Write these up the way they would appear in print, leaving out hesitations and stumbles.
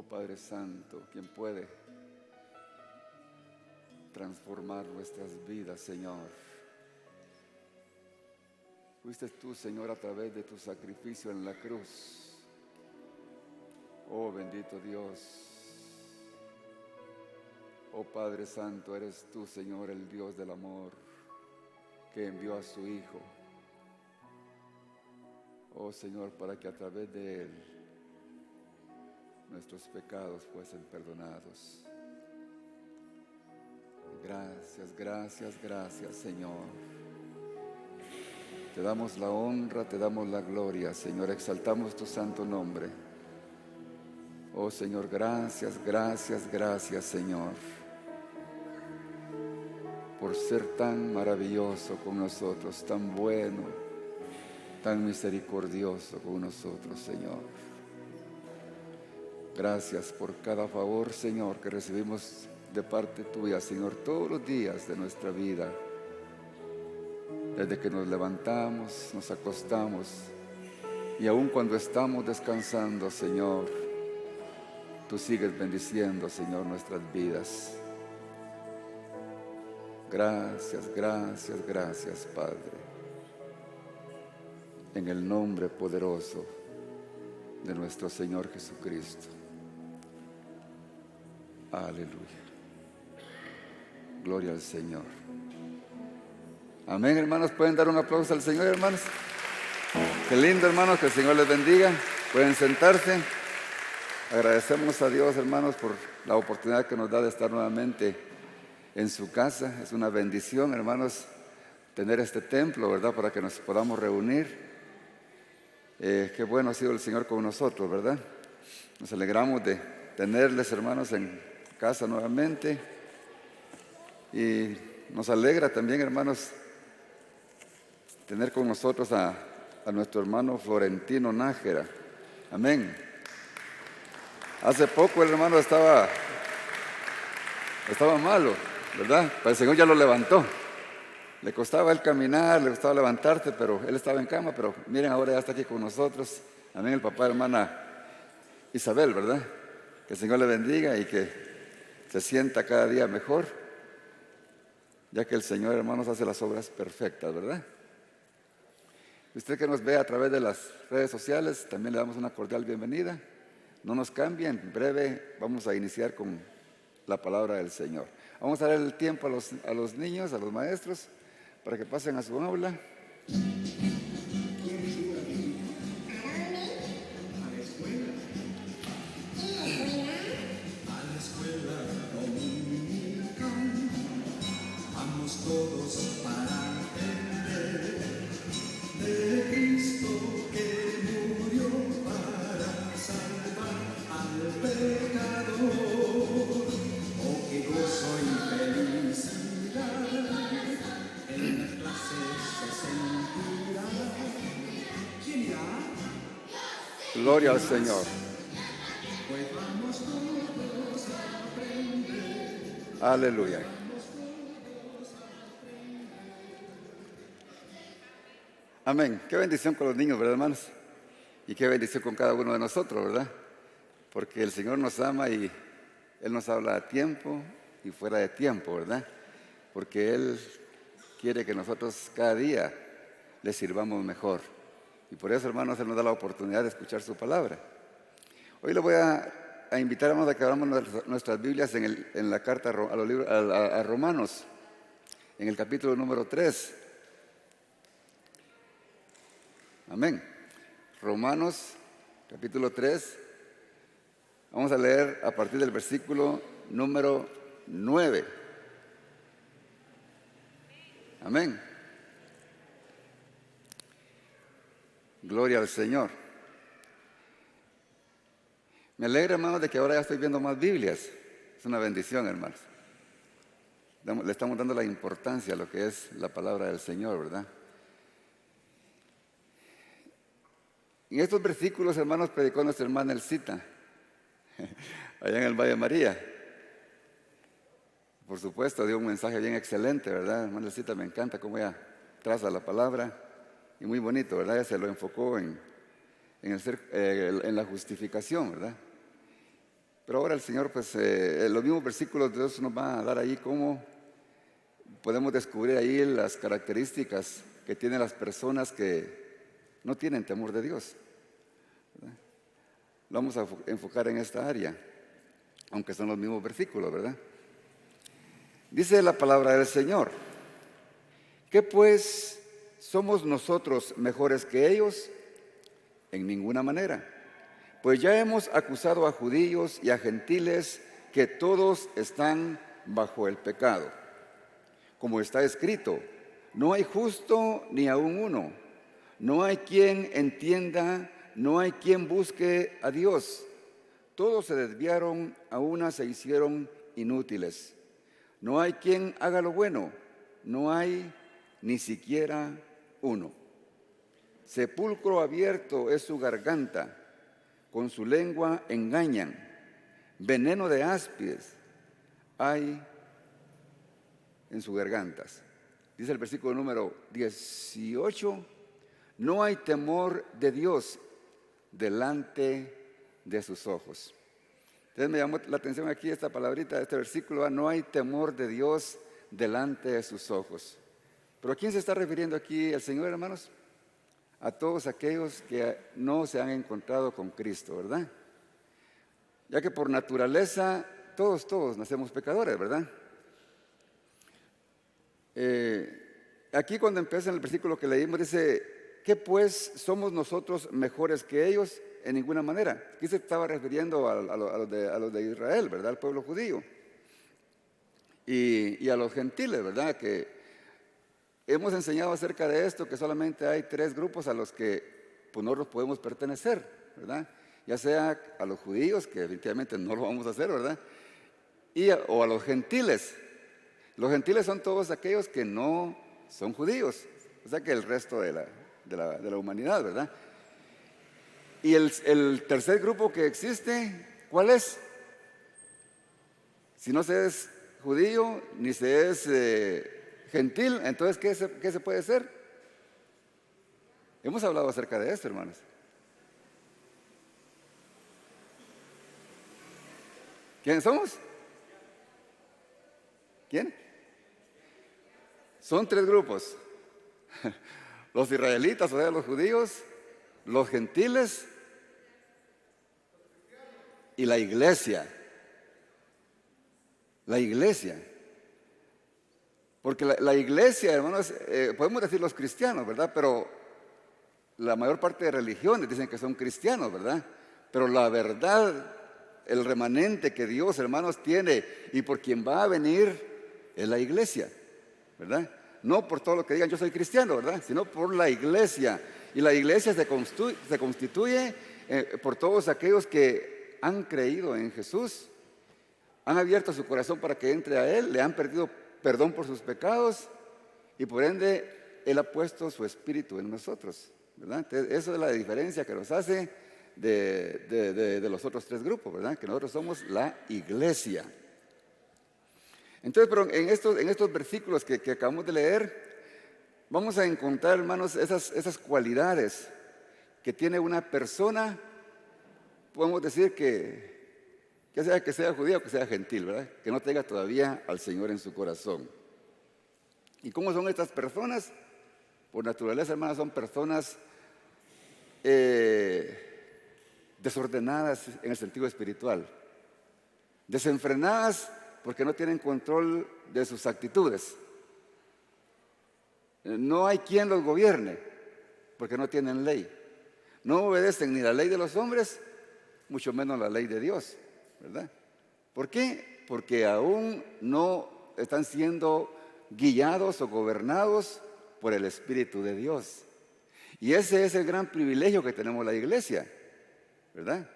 Oh Padre Santo, quien puede transformar nuestras vidas, Señor. Fuiste tú, Señor, a través de tu sacrificio en la cruz. Oh bendito Dios. Oh Padre Santo, eres tú, Señor, el Dios del amor, que envió a su Hijo. Oh Señor, para que a través de Él nuestros pecados fuesen perdonados. Gracias, gracias, gracias, Señor. Te damos la honra, te damos la gloria, Señor. Exaltamos tu santo nombre. Oh Señor, gracias, gracias, gracias, Señor, por ser tan maravilloso con nosotros, tan bueno, tan misericordioso con nosotros, Señor. Gracias por cada favor, Señor, que recibimos de parte tuya, Señor, todos los días de nuestra vida. Desde que nos levantamos, nos acostamos y aun cuando estamos descansando, Señor, tú sigues bendiciendo, Señor, nuestras vidas. Gracias, gracias, gracias, Padre. En el nombre poderoso de nuestro Señor Jesucristo. Aleluya. Gloria al Señor. Amén, hermanos. ¿Pueden dar un aplauso al Señor, hermanos? Qué lindo, hermanos. Que el Señor les bendiga. Pueden sentarse. Agradecemos a Dios, hermanos, por la oportunidad que nos da de estar nuevamente en su casa. Es una bendición, hermanos, tener este templo, ¿verdad? Para que nos podamos reunir. Qué bueno ha sido el Señor con nosotros, ¿verdad? Nos alegramos de tenerles, hermanos, en casa nuevamente. Y nos alegra también, hermanos, tener con nosotros a nuestro hermano Florentino Nájera. Amén. Hace poco el hermano estaba malo, ¿verdad? Pero el Señor ya lo levantó. Le costaba él caminar, le costaba levantarse, pero él estaba en cama. Pero miren, ahora ya está aquí con nosotros. Amén, el papá y hermana Isabel, ¿verdad? Que el Señor le bendiga y que se sienta cada día mejor, ya que el Señor, hermanos, hace las obras perfectas, ¿verdad? Usted que nos ve a través de las redes sociales, también le damos una cordial bienvenida. No nos cambien, en breve vamos a iniciar con la palabra del Señor. Vamos a dar el tiempo a los niños, a los maestros, para que pasen a su aula. Todos para entender de Cristo que murió para salvar al pecador. Oh, qué gozo y felicidad en las clases se sentirá. ¿Quién irá? Gloria al Señor. Pues vamos todos a aprender. Aleluya. Amén. Qué bendición con los niños, ¿verdad, hermanos? Y qué bendición con cada uno de nosotros, ¿verdad? Porque el Señor nos ama y Él nos habla a tiempo y fuera de tiempo, ¿verdad? Porque Él quiere que nosotros cada día le sirvamos mejor. Y por eso, hermanos, Él nos da la oportunidad de escuchar su palabra. Hoy le voy a invitar, hermanos, a que abramos nuestras Biblias en la carta a Romanos, en el capítulo número 3. Amén. Romanos, capítulo 3. Vamos a leer a partir del versículo número 9. Amén. Gloria al Señor. Me alegra, hermanos, de que ahora ya estoy viendo más Biblias. Es una bendición, hermanos. Le estamos dando la importancia a lo que es la palabra del Señor, ¿verdad? En estos versículos, hermanos, predicó nuestra hermana Elcita, allá en el Valle de María. Por supuesto, dio un mensaje bien excelente, ¿verdad? Hermana Elcita, me encanta cómo ella traza la palabra. Y muy bonito, ¿verdad? Ella se lo enfocó en la justificación, ¿verdad? Pero ahora el Señor, pues, en los mismos versículos de Dios nos va a dar ahí cómo podemos descubrir ahí las características que tienen las personas que no tienen temor de Dios. Lo vamos a enfocar en esta área, aunque son los mismos versículos, ¿verdad? Dice la palabra del Señor: ¿qué pues somos nosotros mejores que ellos? En ninguna manera. Pues ya hemos acusado a judíos y a gentiles que todos están bajo el pecado. Como está escrito: no hay justo ni aun uno, no hay quien entienda, no hay quien busque a Dios. Todos se desviaron, a una se hicieron inútiles. No hay quien haga lo bueno, no hay ni siquiera uno. Sepulcro abierto es su garganta, con su lengua engañan. Veneno de áspides hay en sus gargantas. Dice el versículo número 18: no hay temor de Dios delante de sus ojos. Entonces me llamó la atención aquí esta palabrita, este versículo: no hay temor de Dios delante de sus ojos. ¿Pero a quién se está refiriendo aquí el Señor, hermanos? A todos aquellos que no se han encontrado con Cristo, ¿verdad? Ya que por naturaleza todos nacemos pecadores, ¿verdad? Aquí cuando empieza en el versículo que leímos dice: ¿qué pues somos nosotros mejores que ellos? En ninguna manera. Aquí se estaba refiriendo a los de Israel, ¿verdad? Al pueblo judío y a los gentiles, ¿verdad? Que hemos enseñado acerca de esto, que solamente hay 3 grupos a los que pues, nosotros podemos pertenecer, ¿verdad? Ya sea a los judíos, que definitivamente no lo vamos a hacer, ¿verdad? O a los gentiles. Los gentiles son todos aquellos que no son judíos, o sea que el resto de la humanidad, ¿verdad? Y el tercer grupo que existe, ¿cuál es? Si no se es judío ni se es gentil, entonces ¿qué se puede hacer? Hemos hablado acerca de esto, hermanos. ¿Quiénes somos? ¿Quién? Son 3 grupos: los israelitas, o sea, los judíos, los gentiles y la iglesia. La iglesia. Porque la iglesia, hermanos, podemos decir los cristianos, ¿verdad? Pero la mayor parte de religiones dicen que son cristianos, ¿verdad? Pero la verdad, el remanente que Dios, hermanos, tiene y por quien va a venir es la iglesia, ¿verdad? No por todo lo que digan yo soy cristiano, ¿verdad? Sino por la iglesia. Y la iglesia se constituye por todos aquellos que han creído en Jesús, han abierto su corazón para que entre a Él, le han pedido perdón por sus pecados y por ende Él ha puesto su espíritu en nosotros, ¿verdad? Entonces, eso es la diferencia que nos hace de los otros 3 grupos, ¿verdad? Que nosotros somos la iglesia. Entonces, pero en estos versículos que acabamos de leer, vamos a encontrar, hermanos, esas cualidades que tiene una persona. Podemos decir que sea judío o que sea gentil, ¿verdad? Que no tenga todavía al Señor en su corazón. ¿Y cómo son estas personas? Por naturaleza, hermanos, son personas desordenadas en el sentido espiritual, desenfrenadas porque no tienen control de sus actitudes. No hay quien los gobierne porque no tienen ley. No obedecen ni la ley de los hombres, mucho menos la ley de Dios, ¿verdad? ¿Por qué? Porque aún no están siendo guiados o gobernados por el Espíritu de Dios. Y ese es el gran privilegio que tenemos la iglesia, ¿verdad?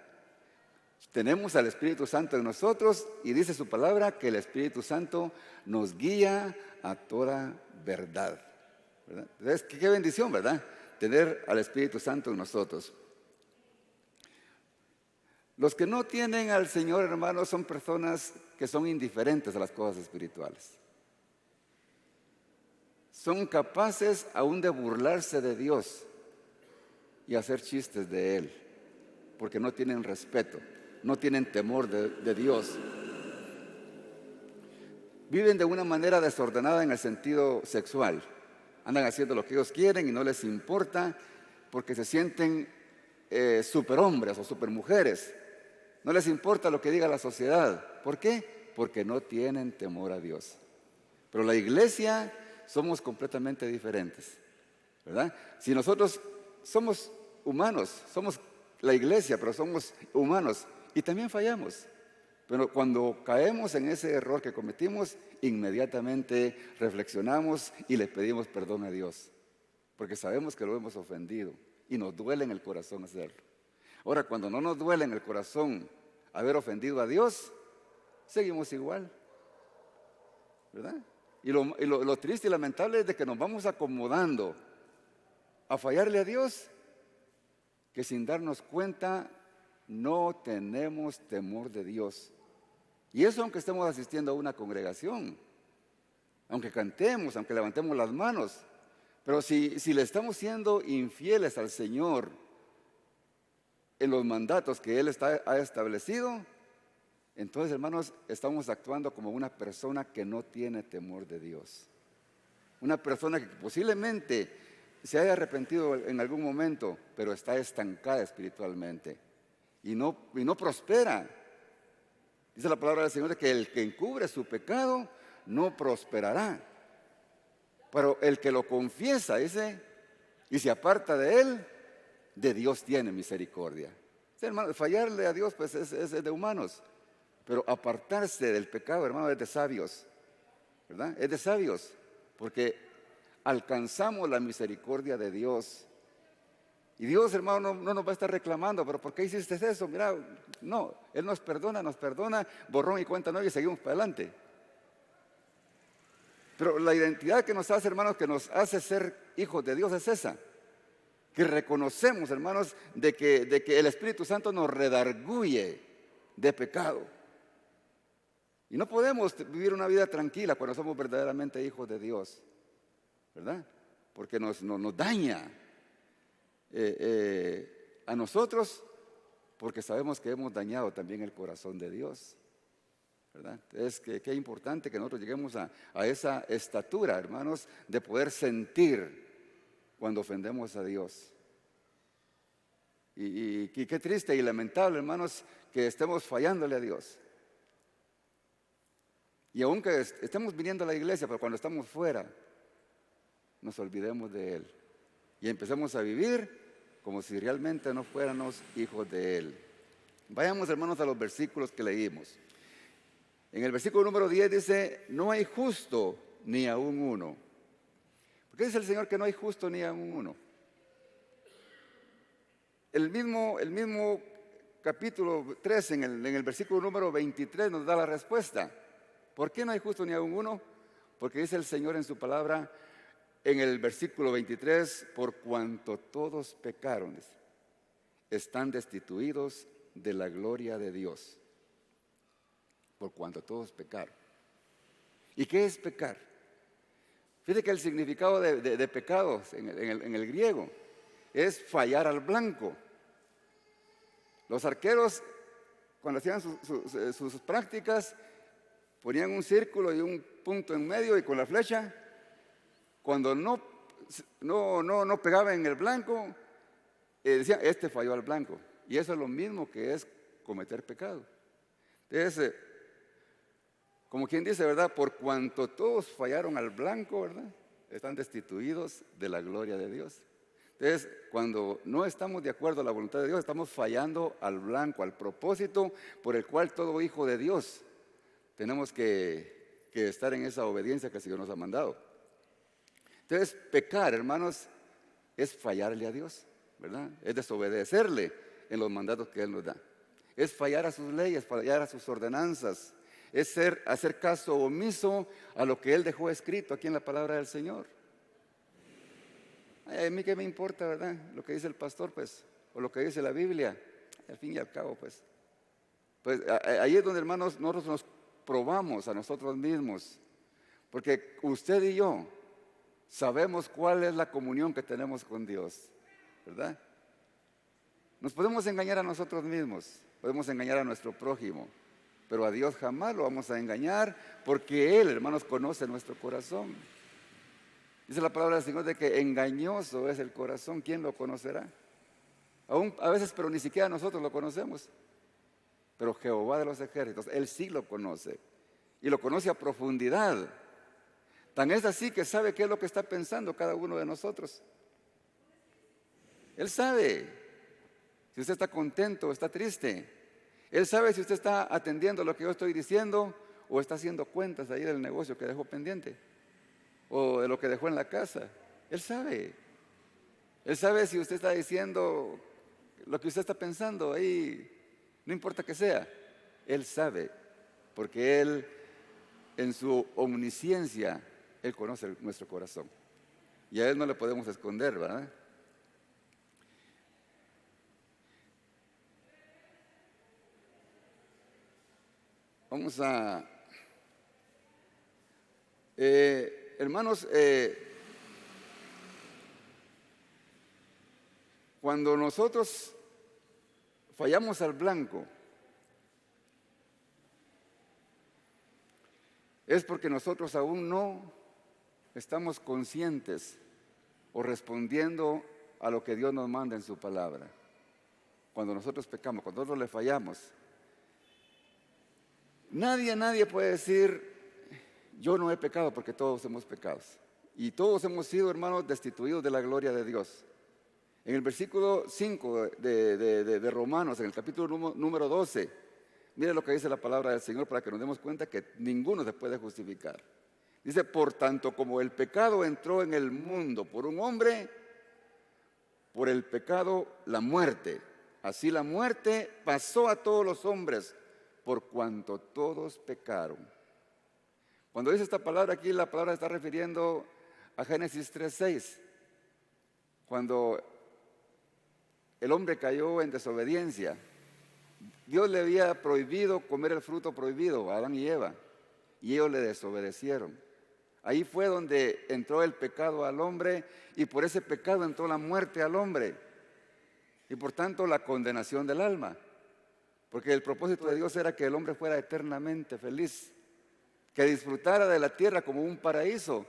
Tenemos al Espíritu Santo en nosotros y dice su palabra que el Espíritu Santo nos guía a toda verdad, ¿verdad? Entonces, qué bendición, ¿verdad? Tener al Espíritu Santo en nosotros. Los que no tienen al Señor, hermanos, son personas que son indiferentes a las cosas espirituales. Son capaces aún de burlarse de Dios y hacer chistes de Él, porque no tienen respeto, no tienen temor de Dios. Viven de una manera desordenada en el sentido sexual. Andan haciendo lo que ellos quieren y no les importa porque se sienten superhombres o supermujeres. No les importa lo que diga la sociedad. ¿Por qué? Porque no tienen temor a Dios. Pero la iglesia somos completamente diferentes, ¿verdad? Si nosotros somos humanos, somos la iglesia, pero somos humanos y también fallamos. Pero cuando caemos en ese error que cometimos, inmediatamente reflexionamos y le pedimos perdón a Dios, porque sabemos que lo hemos ofendido y nos duele en el corazón hacerlo. Ahora, cuando no nos duele en el corazón haber ofendido a Dios, seguimos igual, ¿verdad? Y lo triste y lamentable es de que nos vamos acomodando a fallarle a Dios, que sin darnos cuenta no tenemos temor de Dios. Y eso aunque estemos asistiendo a una congregación, aunque cantemos, aunque levantemos las manos, pero si le estamos siendo infieles al Señor en los mandatos que Él ha establecido, entonces, hermanos, estamos actuando como una persona que no tiene temor de Dios. Una persona que posiblemente se haya arrepentido en algún momento, pero está estancada espiritualmente y no prospera. Dice la palabra del Señor que el que encubre su pecado no prosperará. Pero el que lo confiesa, dice, y se aparta de él, de Dios tiene misericordia. Sí, hermano, fallarle a Dios pues es de humanos. Pero apartarse del pecado, hermano, es de sabios, ¿verdad? Es de sabios, porque alcanzamos la misericordia de Dios. Y Dios, hermano, no nos va a estar reclamando, pero ¿por qué hiciste eso? Mira, no, Él nos perdona, borrón y cuenta nueva y seguimos para adelante. Pero la identidad que nos hace, hermanos, que nos hace ser hijos de Dios es esa, que reconocemos, hermanos, de que el Espíritu Santo nos redarguye de pecado. Y no podemos vivir una vida tranquila cuando somos verdaderamente hijos de Dios, ¿verdad? Porque nos daña a nosotros, porque sabemos que hemos dañado también el corazón de Dios, ¿verdad? Es que es importante que nosotros lleguemos a esa estatura, hermanos, de poder sentir cuando ofendemos a Dios. Y qué triste y lamentable, hermanos, que estemos fallándole a Dios. Y aunque estemos viniendo a la iglesia, pero cuando estamos fuera, nos olvidemos de Él. Y empecemos a vivir como si realmente no fuéramos hijos de Él. Vayamos, hermanos, a los versículos que leímos. En el versículo número 10 dice, no hay justo ni aún uno. ¿Por qué dice el Señor que no hay justo ni aún uno? El mismo capítulo 3, en el versículo número 23, nos da la respuesta. ¿Por qué no hay justo ni aún uno? Porque dice el Señor en su palabra, en el versículo 23, por cuanto todos pecaron, están destituidos de la gloria de Dios. Por cuanto todos pecaron. ¿Y qué es pecar? Fíjate que el significado de pecados en el griego es fallar al blanco. Los arqueros, cuando hacían sus prácticas, ponían un círculo y un punto en medio y con la flecha, cuando no pegaba en el blanco, decían, este falló al blanco. Y eso es lo mismo que es cometer pecado. Entonces, como quien dice, ¿verdad? Por cuanto todos fallaron al blanco, ¿verdad? Están destituidos de la gloria de Dios. Entonces, cuando no estamos de acuerdo a la voluntad de Dios, estamos fallando al blanco, al propósito por el cual todo hijo de Dios tenemos que estar en esa obediencia que el Señor nos ha mandado. Entonces, pecar, hermanos, es fallarle a Dios, ¿verdad? Es desobedecerle en los mandatos que Él nos da. Es fallar a sus leyes, fallar a sus ordenanzas. Es hacer caso omiso a lo que Él dejó escrito aquí en la palabra del Señor. Ay, a mí qué me importa, ¿verdad? Lo que dice el pastor, pues, o lo que dice la Biblia. Al fin y al cabo, pues ahí es donde, hermanos, nosotros nos probamos a nosotros mismos. Porque usted y yo sabemos cuál es la comunión que tenemos con Dios, ¿verdad? Nos podemos engañar a nosotros mismos. podemos engañar a nuestro prójimo, pero a Dios jamás lo vamos a engañar, porque Él, hermanos, conoce nuestro corazón. Dice la palabra del Señor de que engañoso es el corazón. ¿Quién lo conocerá? Aún a veces, pero ni siquiera nosotros lo conocemos. Pero Jehová de los ejércitos, Él sí lo conoce. Y lo conoce a profundidad. Tan es así que sabe qué es lo que está pensando cada uno de nosotros. Él sabe si usted está contento o está triste. Él sabe si usted está atendiendo lo que yo estoy diciendo o está haciendo cuentas ahí del negocio que dejó pendiente o de lo que dejó en la casa. Él sabe. Él sabe si usted está diciendo lo que usted está pensando ahí, no importa que sea. Él sabe, porque Él en su omnisciencia, Él conoce nuestro corazón. Y a Él no le podemos esconder, ¿verdad? Vamos a... hermanos, cuando nosotros fallamos al blanco, es porque nosotros aún no estamos conscientes o respondiendo a lo que Dios nos manda en su palabra. Cuando nosotros pecamos, cuando nosotros le fallamos, nadie puede decir, yo no he pecado, porque todos hemos pecado. Y todos hemos sido, hermanos, destituidos de la gloria de Dios. En el versículo 5 de Romanos, en el capítulo número 12, mire lo que dice la palabra del Señor para que nos demos cuenta que ninguno se puede justificar. Dice, por tanto, como el pecado entró en el mundo por un hombre, por el pecado la muerte. Así la muerte pasó a todos los hombres, por cuanto todos pecaron. Cuando dice esta palabra aquí, la palabra está refiriendo a Génesis 3:6, cuando el hombre cayó en desobediencia. Dios le había prohibido comer el fruto prohibido a Adán y Eva, y ellos le desobedecieron. Ahí fue donde entró el pecado al hombre, y por ese pecado entró la muerte al hombre, y por tanto la condenación del alma. Porque el propósito de Dios era que el hombre fuera eternamente feliz, que disfrutara de la tierra como un paraíso,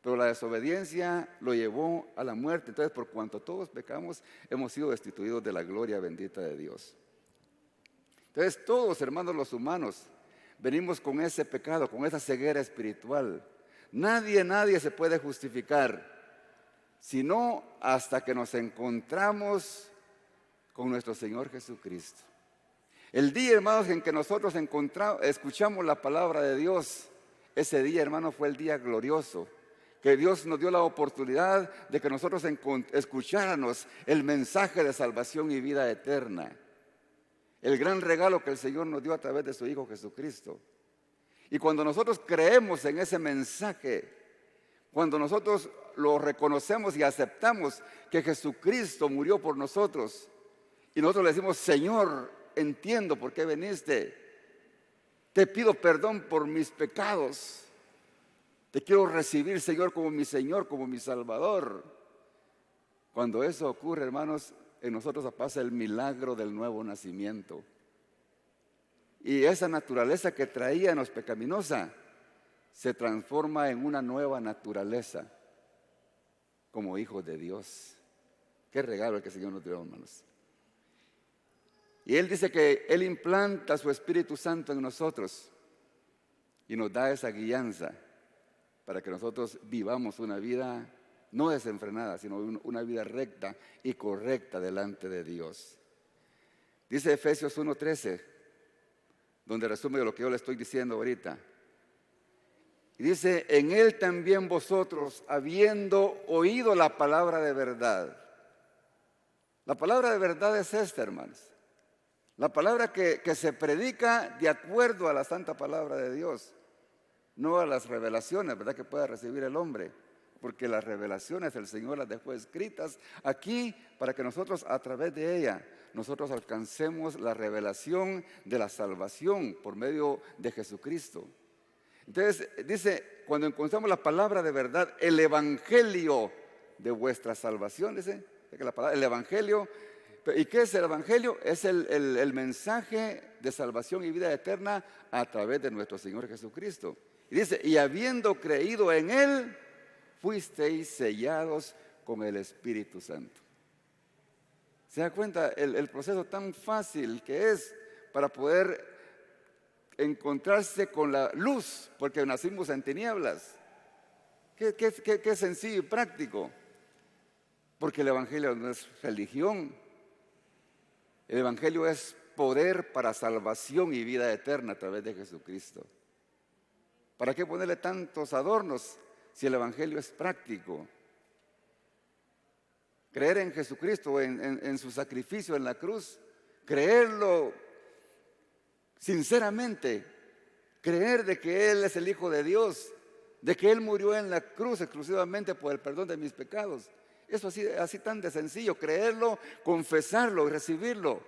pero la desobediencia lo llevó a la muerte. Entonces, por cuanto todos pecamos, hemos sido destituidos de la gloria bendita de Dios. Entonces, todos, hermanos, los humanos, venimos con ese pecado, con esa ceguera espiritual. Nadie se puede justificar, sino hasta que nos encontramos con nuestro Señor Jesucristo. El día, hermanos, en que nosotros escuchamos la palabra de Dios, ese día, hermanos, fue el día glorioso, que Dios nos dio la oportunidad de que nosotros escucháramos el mensaje de salvación y vida eterna. El gran regalo que el Señor nos dio a través de su Hijo Jesucristo. Y cuando nosotros creemos en ese mensaje, cuando nosotros lo reconocemos y aceptamos que Jesucristo murió por nosotros, y nosotros le decimos, Señor, entiendo por qué viniste, te pido perdón por mis pecados, te quiero recibir, Señor, como mi Salvador. Cuando eso ocurre, hermanos, en nosotros pasa el milagro del nuevo nacimiento. Y esa naturaleza que traíamos pecaminosa se transforma en una nueva naturaleza como hijos de Dios. Qué regalo el que el Señor nos dio, hermanos. Y Él dice que Él implanta su Espíritu Santo en nosotros y nos da esa guianza para que nosotros vivamos una vida no desenfrenada, sino una vida recta y correcta delante de Dios. Dice Efesios 1:13, donde resume lo que yo le estoy diciendo ahorita. Y dice, en Él también vosotros, habiendo oído la palabra de verdad. La palabra de verdad es esta, hermanos. La palabra que se predica de acuerdo a la santa palabra de Dios, no a las revelaciones, ¿verdad?, que pueda recibir el hombre. Porque las revelaciones el Señor las dejó escritas aquí para que nosotros a través de ella, nosotros alcancemos la revelación de la salvación por medio de Jesucristo. Entonces dice, cuando encontramos la palabra de verdad, el evangelio de vuestra salvación, dice, que el evangelio, ¿Y qué es el Evangelio? Es el mensaje de salvación y vida eterna a través de nuestro Señor Jesucristo. Y dice, y habiendo creído en Él, fuisteis sellados con el Espíritu Santo. ¿Se da cuenta el proceso tan fácil que es para poder encontrarse con la luz? Porque nacimos en tinieblas. Qué sencillo y práctico. Porque el Evangelio no es religión. El Evangelio es poder para salvación y vida eterna a través de Jesucristo. ¿Para qué ponerle tantos adornos si el Evangelio es práctico? Creer en Jesucristo, en su sacrificio en la cruz, creerlo sinceramente, creer de que Él es el Hijo de Dios, de que Él murió en la cruz exclusivamente por el perdón de mis pecados. Eso así tan de sencillo, creerlo, confesarlo y recibirlo.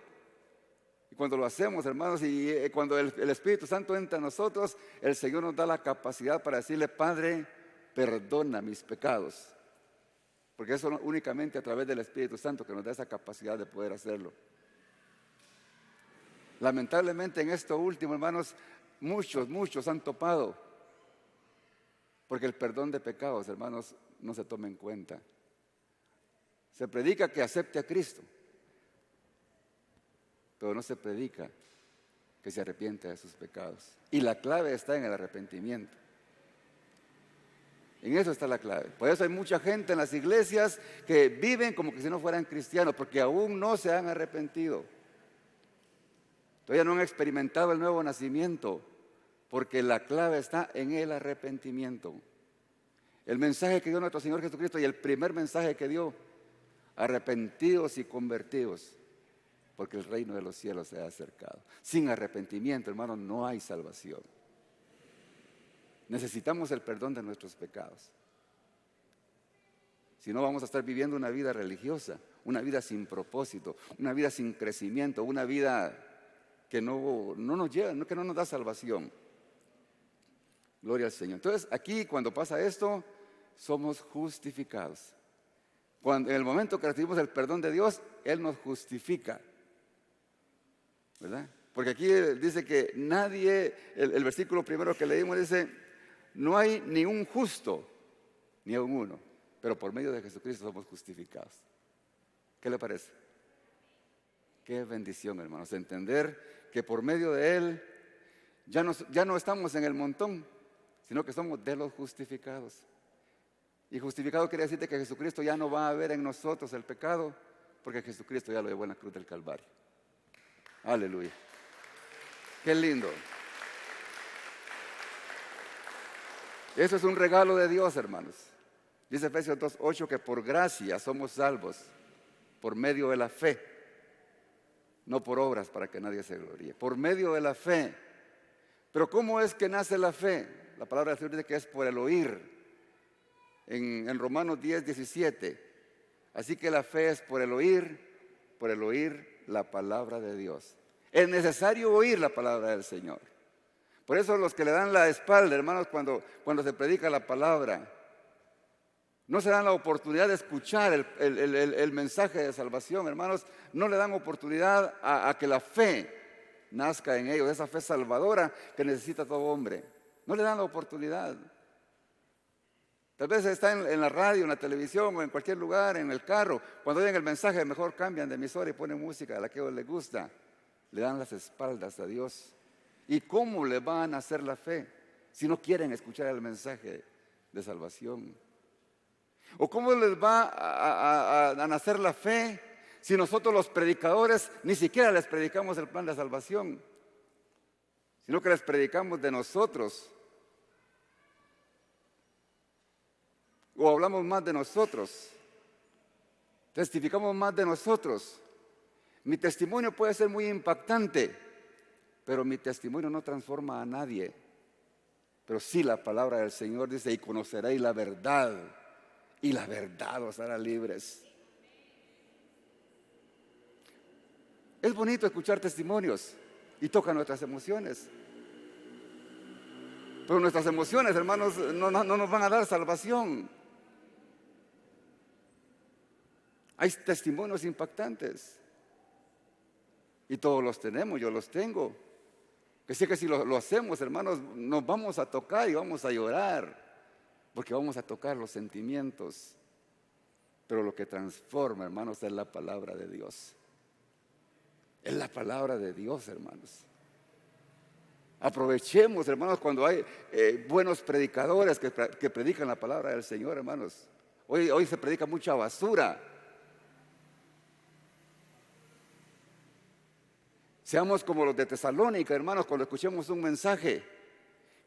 Y cuando lo hacemos, hermanos, y cuando el Espíritu Santo entra en nosotros, el Señor nos da la capacidad para decirle, Padre, perdona mis pecados. Porque eso únicamente a través del Espíritu Santo que nos da esa capacidad de poder hacerlo. Lamentablemente en esto último, hermanos, muchos han topado. Porque el perdón de pecados, hermanos, no se toma en cuenta. Se predica que acepte a Cristo, pero no se predica que se arrepiente de sus pecados. Y la clave está en el arrepentimiento. En eso está la clave. Por eso hay mucha gente en las iglesias que viven como que si no fueran cristianos, porque aún no se han arrepentido. Todavía no han experimentado el nuevo nacimiento, porque la clave está en el arrepentimiento. El mensaje que dio nuestro Señor Jesucristo y el primer mensaje que dio, arrepentidos y convertidos, porque el reino de los cielos se ha acercado. Sin arrepentimiento, hermanos, no hay salvación. Necesitamos el perdón de nuestros pecados. Si no, vamos a estar viviendo una vida religiosa, una vida sin propósito, una vida sin crecimiento, una vida que no nos lleva, que no nos da salvación. Gloria al Señor. Entonces, aquí cuando pasa esto, somos justificados. En el momento que recibimos el perdón de Dios, Él nos justifica. ¿Verdad? Porque aquí dice que nadie, el versículo primero que leímos dice, no hay ni un justo, ni aun uno, pero por medio de Jesucristo somos justificados. ¿Qué le parece? Qué bendición, hermanos, entender que por medio de Él ya no estamos en el montón, sino que somos de los justificados. Y justificado quiere decir que Jesucristo ya no va a ver en nosotros el pecado, porque Jesucristo ya lo llevó en la cruz del Calvario. Aleluya. Qué lindo. Eso es un regalo de Dios, hermanos. Dice Efesios 2:8 que por gracia somos salvos por medio de la fe, no por obras para que nadie se gloríe. Por medio de la fe. Pero ¿cómo es que nace la fe? La palabra del Señor dice que es por el oír. En Romanos 10:17. Así que la fe es por el oír la palabra de Dios. Es necesario oír la palabra del Señor. Por eso los que le dan la espalda, hermanos, cuando se predica la palabra, no se dan la oportunidad de escuchar el mensaje de salvación, hermanos. No le dan oportunidad a que la fe nazca en ellos, esa fe salvadora que necesita todo hombre. No le dan la oportunidad. Tal vez está en la radio, en la televisión o en cualquier lugar, en el carro. Cuando oyen el mensaje, mejor cambian de emisora y ponen música a la que a ellos les gusta. Le dan las espaldas a Dios. ¿Y cómo le van a hacer la fe si no quieren escuchar el mensaje de salvación? ¿O cómo les va a nacer la fe si nosotros los predicadores ni siquiera les predicamos el plan de salvación, sino que les predicamos de nosotros? O hablamos más de nosotros, testificamos más de nosotros. Mi testimonio puede ser muy impactante, pero mi testimonio no transforma a nadie. Pero sí la palabra del Señor dice, y conoceréis la verdad, y la verdad os hará libres. Es bonito escuchar testimonios y toca nuestras emociones. Pero nuestras emociones, hermanos, no nos van a dar salvación. Hay testimonios impactantes. Y todos los tenemos, yo los tengo. Que sé que si lo hacemos, hermanos, nos vamos a tocar y vamos a llorar, porque vamos a tocar los sentimientos. Pero lo que transforma, hermanos, es la palabra de Dios. Es la palabra de Dios, hermanos. Aprovechemos, hermanos, cuando hay buenos predicadores que predican la palabra del Señor, hermanos. Hoy se predica mucha basura. Seamos como los de Tesalónica, hermanos, cuando escuchemos un mensaje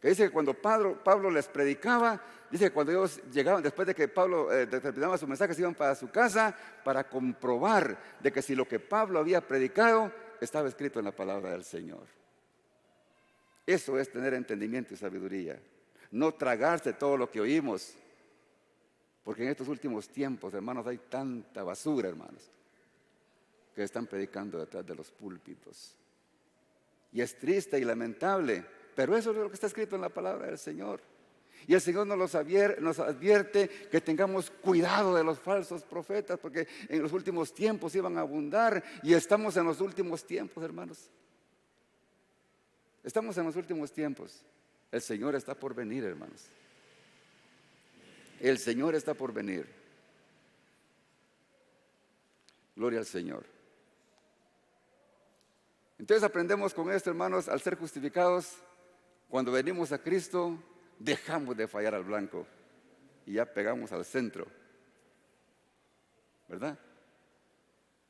que dice que cuando Pablo les predicaba, dice que cuando ellos llegaban, después de que Pablo terminaba su mensaje, se iban para su casa para comprobar de que si lo que Pablo había predicado estaba escrito en la palabra del Señor. Eso es tener entendimiento y sabiduría. No tragarse todo lo que oímos. Porque en estos últimos tiempos, hermanos, hay tanta basura, hermanos, que están predicando detrás de los púlpitos. Y es triste y lamentable, pero eso es lo que está escrito en la palabra del Señor. Y el Señor nos advierte que tengamos cuidado de los falsos profetas, porque en los últimos tiempos iban a abundar, y estamos en los últimos tiempos, hermanos. Estamos en los últimos tiempos. El Señor está por venir, hermanos. El Señor está por venir. Gloria al Señor. Entonces aprendemos con esto, hermanos, al ser justificados, cuando venimos a Cristo, dejamos de fallar al blanco y ya pegamos al centro, ¿verdad?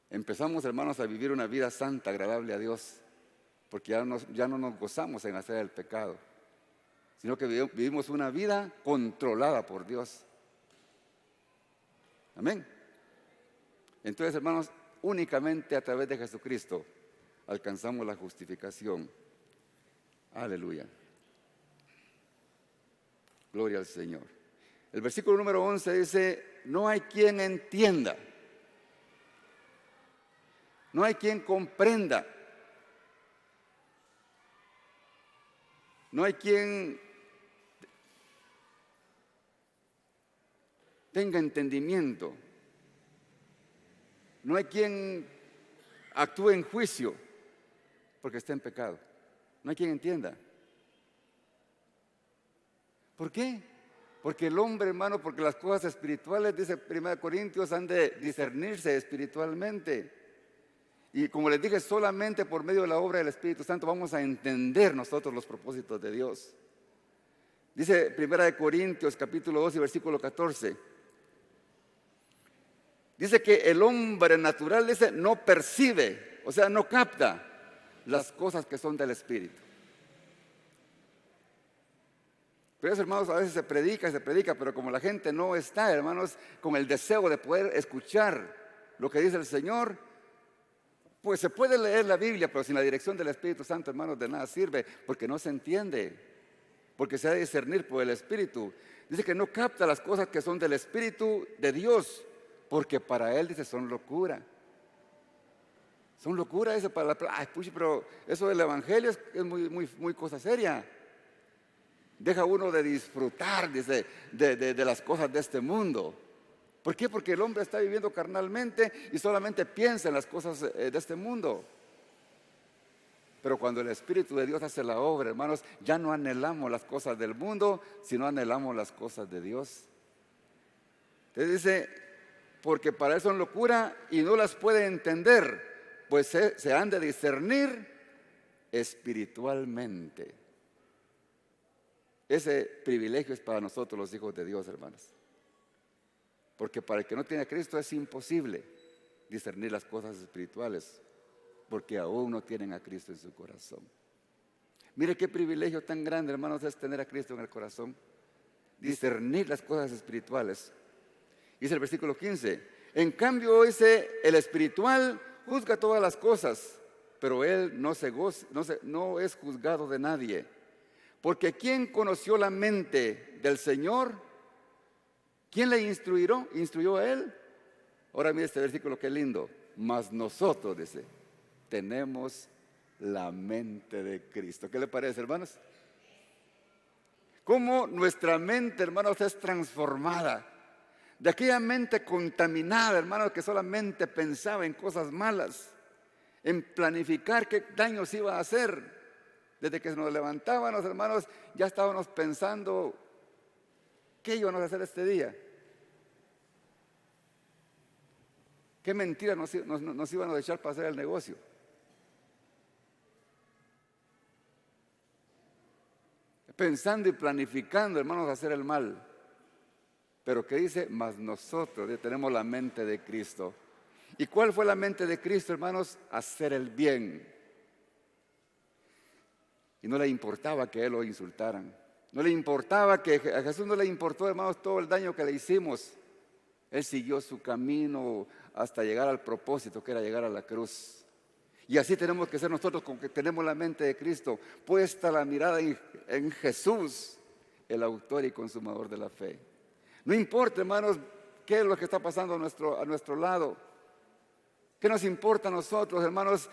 Empezamos, hermanos, a vivir una vida santa, agradable a Dios, porque ya no nos gozamos en hacer el pecado, sino que vivimos una vida controlada por Dios. Amén. Entonces, hermanos, únicamente a través de Jesucristo alcanzamos la justificación. Aleluya. Gloria al Señor. El versículo número 11 dice: no hay quien entienda, no hay quien comprenda, no hay quien tenga entendimiento, no hay quien actúe en juicio porque está en pecado. No hay quien entienda. ¿Por qué? Porque el hombre, hermano, porque las cosas espirituales, dice 1 Corintios, han de discernirse espiritualmente. Y como les dije, solamente por medio de la obra del Espíritu Santo vamos a entender nosotros los propósitos de Dios. Dice 1 Corintios capítulo 2 y versículo 14. Dice que el hombre natural, dice, no percibe, o sea, no capta las cosas que son del Espíritu. Pero eso, hermanos, a veces se predica, pero como la gente no está, hermanos, con el deseo de poder escuchar lo que dice el Señor, pues se puede leer la Biblia, pero sin la dirección del Espíritu Santo, hermanos, de nada sirve, porque no se entiende, porque se ha de discernir por el Espíritu. Dice que no capta las cosas que son del Espíritu de Dios, porque para él, dice, son locura. Son locura, dice, para pero eso del Evangelio es muy cosa seria. Deja uno de disfrutar, dice, de las cosas de este mundo. ¿Por qué? Porque el hombre está viviendo carnalmente y solamente piensa en las cosas de este mundo. Pero cuando el Espíritu de Dios hace la obra, hermanos, ya no anhelamos las cosas del mundo, sino anhelamos las cosas de Dios. Entonces dice, porque para él son locura y no las puede entender, pues se han de discernir espiritualmente. Ese privilegio es para nosotros los hijos de Dios, hermanos. Porque para el que no tiene a Cristo es imposible discernir las cosas espirituales, porque aún no tienen a Cristo en su corazón. Mire qué privilegio tan grande, hermanos, es tener a Cristo en el corazón. Discernir las cosas espirituales. Dice el versículo 15: en cambio, dice, el espiritual juzga todas las cosas, pero él no es juzgado de nadie. Porque ¿quién conoció la mente del Señor? ¿Quién le instruyó a él? Ahora mire este versículo, qué lindo. Mas nosotros, dice, tenemos la mente de Cristo. ¿Qué le parece, hermanos? Cómo nuestra mente, hermanos, es transformada. De aquella mente contaminada, hermanos, que solamente pensaba en cosas malas. en planificar qué daños iba a hacer. Desde que nos levantábamos, hermanos, ya estábamos pensando qué íbamos a hacer este día. ¿Qué mentiras nos iban a echar para hacer el negocio? Pensando y planificando, hermanos, hacer el mal. Pero ¿qué dice? Mas nosotros ya tenemos la mente de Cristo. ¿Y cuál fue la mente de Cristo, hermanos? Hacer el bien. Y no le importaba que a Él lo insultaran. No le importaba que a Jesús no le importó, hermanos, todo el daño que le hicimos. Él siguió su camino hasta llegar al propósito, que era llegar a la cruz. Y así tenemos que ser nosotros, con que tenemos la mente de Cristo, puesta la mirada en Jesús, el autor y consumador de la fe. No importa, hermanos, qué es lo que está pasando a nuestro lado. ¿Qué nos importa a nosotros, hermanos,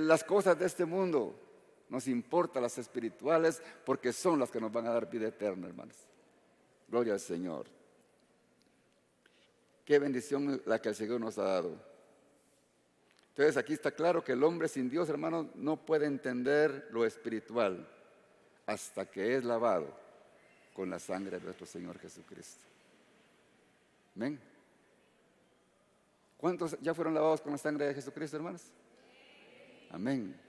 las cosas de este mundo? Nos importan las espirituales, porque son las que nos van a dar vida eterna, hermanos. Gloria al Señor. Qué bendición la que el Señor nos ha dado. Entonces aquí está claro que el hombre sin Dios, hermanos, no puede entender lo espiritual hasta que es lavado con la sangre de nuestro Señor Jesucristo. Amén. ¿Cuántos ya fueron lavados con la sangre de Jesucristo, hermanos? Amén.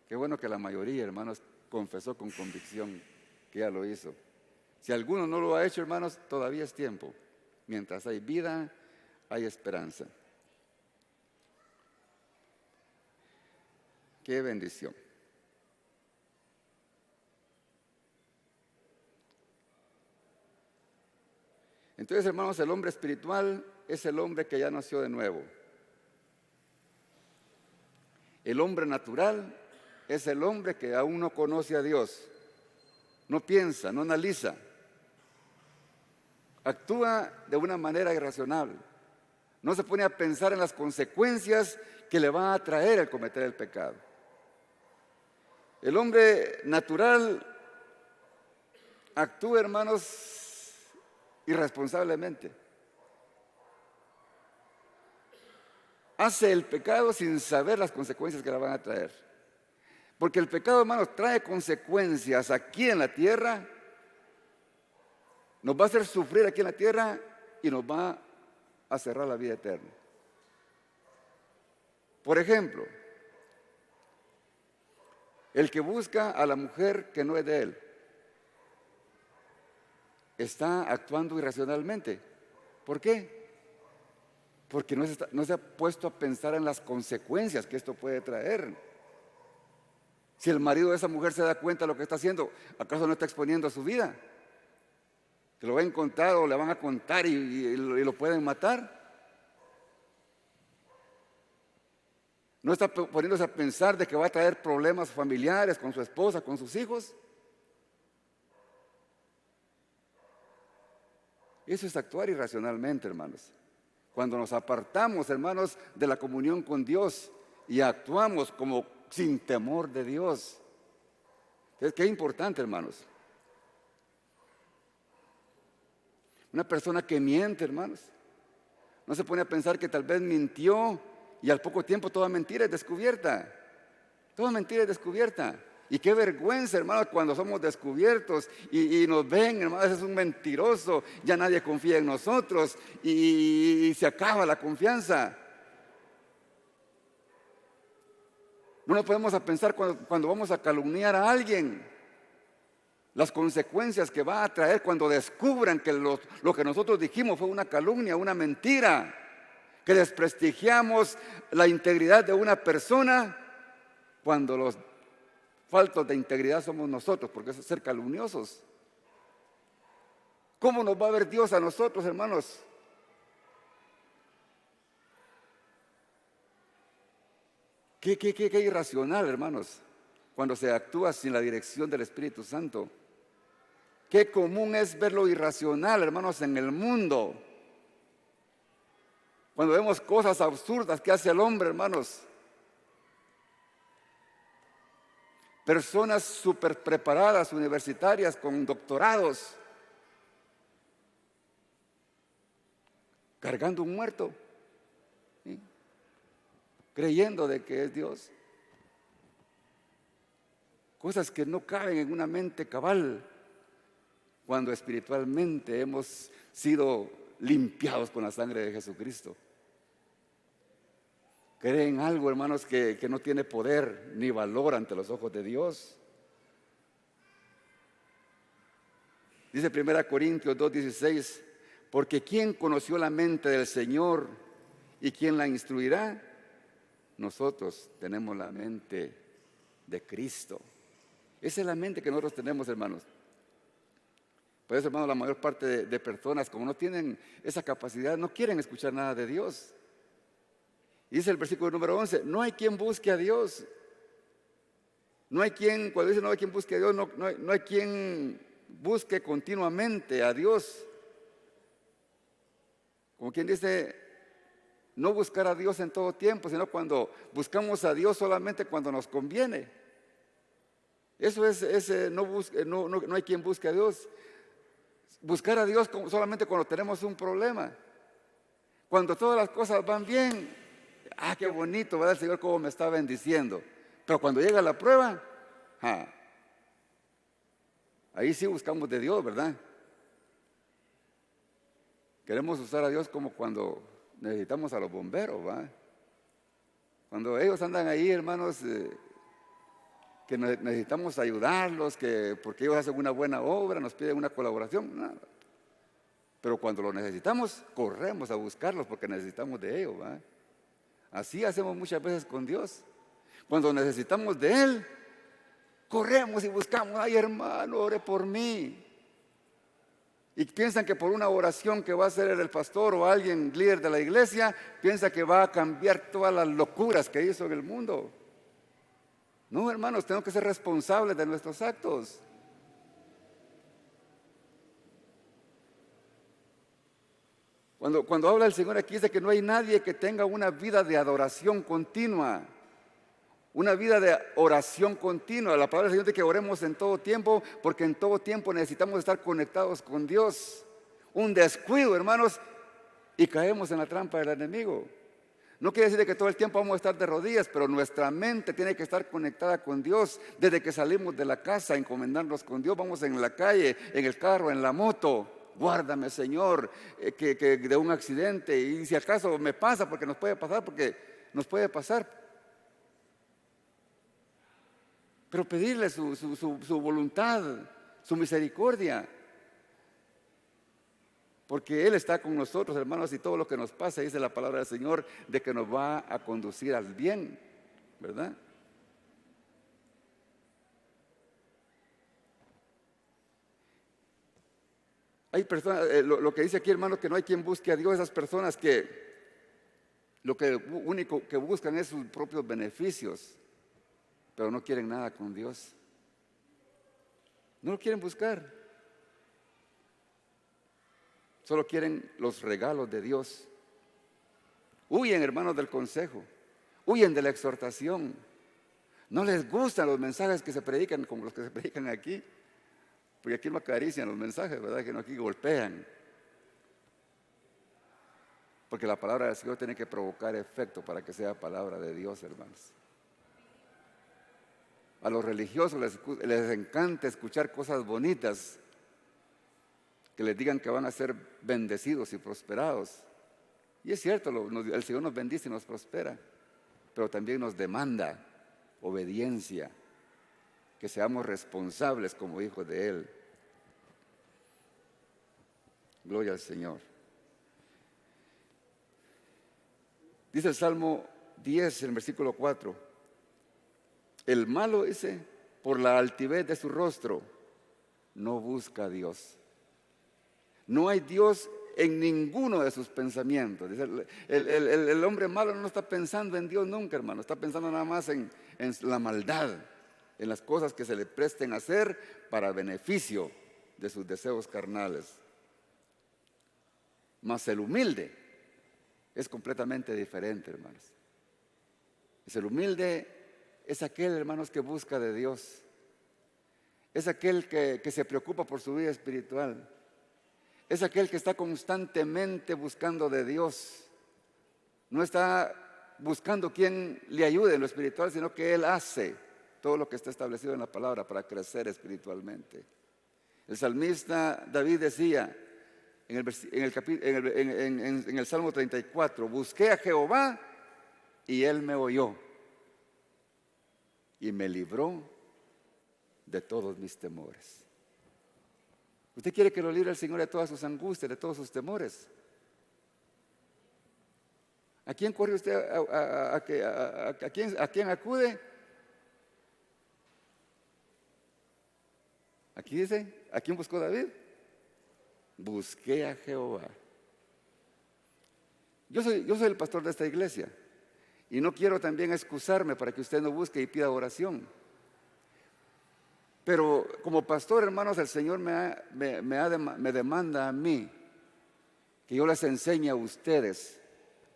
Qué bueno que la mayoría, hermanos, confesó con convicción que ya lo hizo. Si alguno no lo ha hecho, hermanos, todavía es tiempo. Mientras hay vida, hay esperanza. Qué bendición. Entonces, hermanos, el hombre espiritual es el hombre que ya nació de nuevo. El hombre natural es el hombre que aún no conoce a Dios. No piensa, no analiza. Actúa de una manera irracional. No se pone a pensar en las consecuencias que le va a traer el cometer el pecado. El hombre natural actúa, hermanos, irresponsablemente. Hace el pecado sin saber las consecuencias que le van a traer. Porque el pecado, hermanos, trae consecuencias aquí en la tierra. Nos va a hacer sufrir aquí en la tierra y nos va a cerrar la vida eterna. Por ejemplo, el que busca a la mujer que no es de él está actuando irracionalmente. ¿Por qué? Porque no se ha puesto a pensar en las consecuencias que esto puede traer. Si el marido de esa mujer se da cuenta de lo que está haciendo, ¿acaso no está exponiendo su vida? Que lo ven contar o le van a contar y lo pueden matar. No está poniéndose a pensar de que va a traer problemas familiares con su esposa, con sus hijos. Eso es actuar irracionalmente, hermanos. Cuando nos apartamos, hermanos, de la comunión con Dios y actuamos como sin temor de Dios. Entonces, qué importante, hermanos. Una persona que miente, hermanos, no se pone a pensar que tal vez mintió y al poco tiempo toda mentira es descubierta. Toda mentira es descubierta. Y qué vergüenza, hermanos, cuando somos descubiertos y nos ven, hermanos, ese es un mentiroso, ya nadie confía en nosotros y se acaba la confianza. No nos podemos a pensar cuando vamos a calumniar a alguien, las consecuencias que va a traer cuando descubran que lo que nosotros dijimos fue una calumnia, una mentira, que desprestigiamos la integridad de una persona cuando los faltos de integridad somos nosotros, porque eso es ser calumniosos. ¿Cómo nos va a ver Dios a nosotros, hermanos? Qué irracional, hermanos, cuando se actúa sin la dirección del Espíritu Santo. Qué común es ver lo irracional, hermanos, en el mundo. Cuando vemos cosas absurdas que hace el hombre, hermanos. Personas súper preparadas, universitarias, con doctorados, cargando un muerto. ¿Sí? creyendo de que es Dios. Cosas que no caben en una mente cabal, cuando espiritualmente hemos sido limpiados con la sangre de Jesucristo. Creen algo, hermanos, que no tiene poder ni valor ante los ojos de Dios. Dice 1 Corintios 2:16, porque ¿quién conoció la mente del Señor y quién la instruirá? Nosotros tenemos la mente de Cristo. Esa es la mente que nosotros tenemos, hermanos. Por eso, hermanos, la mayor parte de personas, como no tienen esa capacidad, no quieren escuchar nada de Dios. Y dice el versículo número 11, no hay quien busque a Dios. No hay quien, cuando dice no hay quien busque a Dios, no hay quien busque continuamente a Dios. Como quien dice, no buscar a Dios en todo tiempo, sino cuando buscamos a Dios solamente cuando nos conviene. Eso es no hay quien busque a Dios. Buscar a Dios solamente cuando tenemos un problema. Cuando todas las cosas van bien, qué bonito, ¿verdad? El Señor cómo me está bendiciendo. Pero cuando llega la prueba, ahí sí buscamos de Dios, ¿verdad? Queremos usar a Dios como cuando necesitamos a los bomberos, ¿va? Cuando ellos andan ahí, hermanos, que necesitamos ayudarlos, porque ellos hacen una buena obra, nos piden una colaboración, nada. Pero cuando lo necesitamos, corremos a buscarlos porque necesitamos de ellos, ¿va? Así hacemos muchas veces con Dios. Cuando necesitamos de Él, corremos y buscamos, ay hermano, ore por mí. Y piensan que por una oración que va a hacer el pastor o alguien líder de la iglesia, piensa que va a cambiar todas las locuras que hizo en el mundo. No, hermanos, tenemos que ser responsables de nuestros actos. Cuando habla el Señor aquí dice que no hay nadie que tenga una vida de adoración continua, una vida de oración continua. La palabra del Señor dice que oremos en todo tiempo, porque en todo tiempo necesitamos estar conectados con Dios. Un descuido, hermanos, y caemos en la trampa del enemigo. No quiere decir que todo el tiempo vamos a estar de rodillas, pero nuestra mente tiene que estar conectada con Dios. Desde que salimos de la casa, encomendarnos con Dios, vamos en la calle, en el carro, en la moto. Guárdame, Señor, que de un accidente, y si acaso me pasa, porque nos puede pasar, pero pedirle su voluntad, su misericordia, porque Él está con nosotros, hermanos, y todo lo que nos pasa, dice la palabra del Señor, de que nos va a conducir al bien, ¿verdad? Hay personas, lo que dice aquí, hermano, que no hay quien busque a Dios. Esas personas que lo único que buscan es sus propios beneficios, pero no quieren nada con Dios. No lo quieren buscar. Solo quieren los regalos de Dios. Huyen, hermanos, del consejo. Huyen de la exhortación. No les gustan los mensajes que se predican como los que se predican aquí. Porque aquí no acarician los mensajes, ¿verdad? Que no, aquí golpean. Porque la palabra del Señor tiene que provocar efecto para que sea palabra de Dios, hermanos. A los religiosos les encanta escuchar cosas bonitas, que les digan que van a ser bendecidos y prosperados. Y es cierto, el Señor nos bendice y nos prospera, pero también nos demanda obediencia, que seamos responsables como hijos de Él. Gloria al Señor. Dice el Salmo 10, en el versículo 4, el malo, dice, por la altivez de su rostro, no busca a Dios. No hay Dios en ninguno de sus pensamientos. Dice, el hombre malo no está pensando en Dios nunca, hermano. Está pensando nada más en la maldad, en las cosas que se le presten a hacer para beneficio de sus deseos carnales. Mas el humilde es completamente diferente, hermanos. El humilde es aquel, hermanos, que busca de Dios. Es aquel que se preocupa por su vida espiritual. Es aquel que está constantemente buscando de Dios. No está buscando quién le ayude en lo espiritual, sino que Él hace todo lo que está establecido en la palabra para crecer espiritualmente. El salmista David decía en el Salmo 34, busqué a Jehová y Él me oyó y me libró de todos mis temores. ¿Usted quiere que lo libre el Señor de todas sus angustias, de todos sus temores? ¿A quién corre usted? ¿A quién acude? Aquí dice, ¿a quién buscó David? Busqué a Jehová. Yo soy el pastor de esta iglesia y no quiero también excusarme para que usted no busque y pida oración. Pero como pastor, hermanos, el Señor me demanda a mí que yo les enseñe a ustedes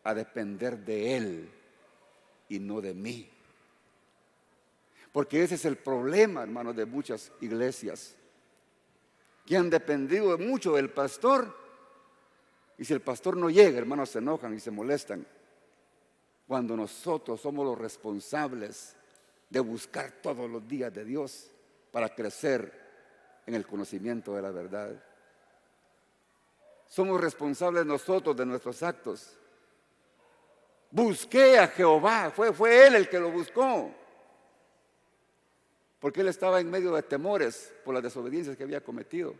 a depender de Él y no de mí. Porque ese es el problema, hermanos, de muchas iglesias que han dependido mucho del pastor, y si el pastor no llega, hermanos, se enojan y se molestan, cuando nosotros somos los responsables de buscar todos los días de Dios para crecer en el conocimiento de la verdad. Somos responsables nosotros de nuestros actos. Busqué a Jehová, fue Él el que lo buscó, porque Él estaba en medio de temores por las desobediencias que había cometido.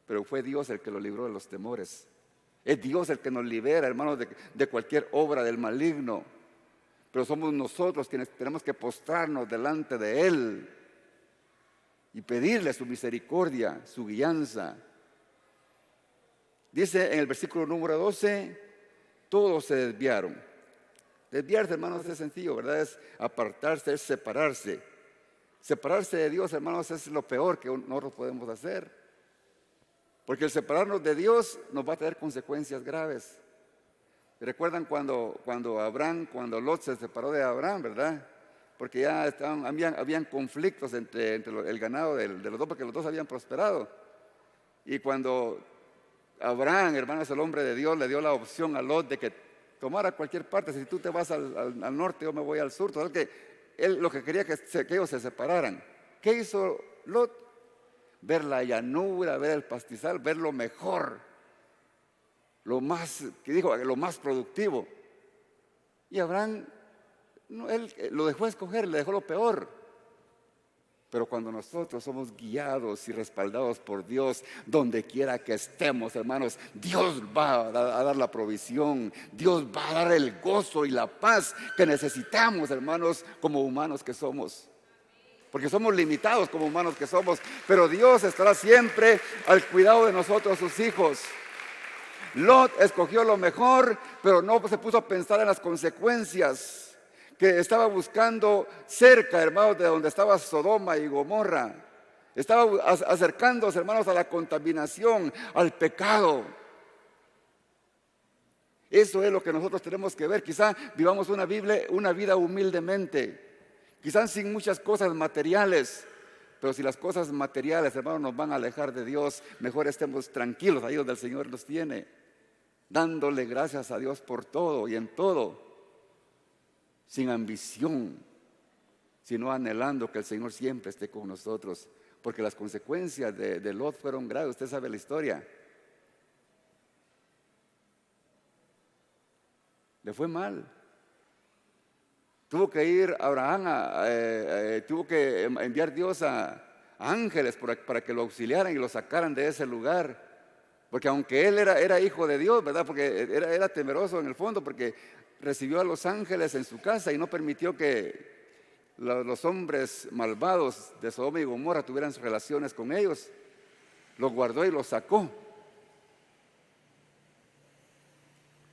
Pero fue Dios el que lo libró de los temores. Es Dios el que nos libera, hermanos, de cualquier obra del maligno. Pero somos nosotros quienes tenemos que postrarnos delante de Él y pedirle su misericordia, su guianza. Dice en el versículo número 12, todos se desviaron. Desviarse, hermanos, es sencillo, ¿verdad? Es apartarse, es separarse. Separarse de Dios, hermanos, es lo peor que nosotros podemos hacer. Porque el separarnos de Dios nos va a traer consecuencias graves. ¿Recuerdan cuando Lot se separó de Abraham, verdad? Porque ya habían conflictos entre el ganado de los dos, porque los dos habían prosperado. Y cuando Abraham, hermanos, el hombre de Dios, le dio la opción a Lot de que tomara cualquier parte, si tú te vas al norte, yo me voy al sur. Total que él lo que quería que ellos se separaran. ¿Qué hizo Lot? Ver la llanura, ver el pastizal, ver lo mejor, lo más productivo. Y Abraham, él lo dejó escoger, le dejó lo peor. Pero cuando nosotros somos guiados y respaldados por Dios, donde quiera que estemos, hermanos, Dios va a dar la provisión, Dios va a dar el gozo y la paz que necesitamos, hermanos, como humanos que somos. Porque somos limitados como humanos que somos, pero Dios estará siempre al cuidado de nosotros, sus hijos. Lot escogió lo mejor, pero no se puso a pensar en las consecuencias que estaba buscando cerca, hermanos, de donde estaba Sodoma y Gomorra. Estaba acercándose, hermanos, a la contaminación, al pecado. Eso es lo que nosotros tenemos que ver. Quizá vivamos una vida humildemente, quizás sin muchas cosas materiales. Pero si las cosas materiales, hermanos, nos van a alejar de Dios, mejor estemos tranquilos ahí donde el Señor nos tiene, dándole gracias a Dios por todo y en todo, sin ambición, sino anhelando que el Señor siempre esté con nosotros, porque las consecuencias de Lot fueron graves. Usted sabe la historia. Le fue mal. Tuvo que ir Abraham, tuvo que enviar Dios a ángeles para que lo auxiliaran y lo sacaran de ese lugar. Porque aunque él era hijo de Dios, ¿verdad? Porque era temeroso en el fondo, porque recibió a los ángeles en su casa y no permitió que los hombres malvados de Sodoma y Gomorra tuvieran relaciones con ellos. Los guardó y los sacó.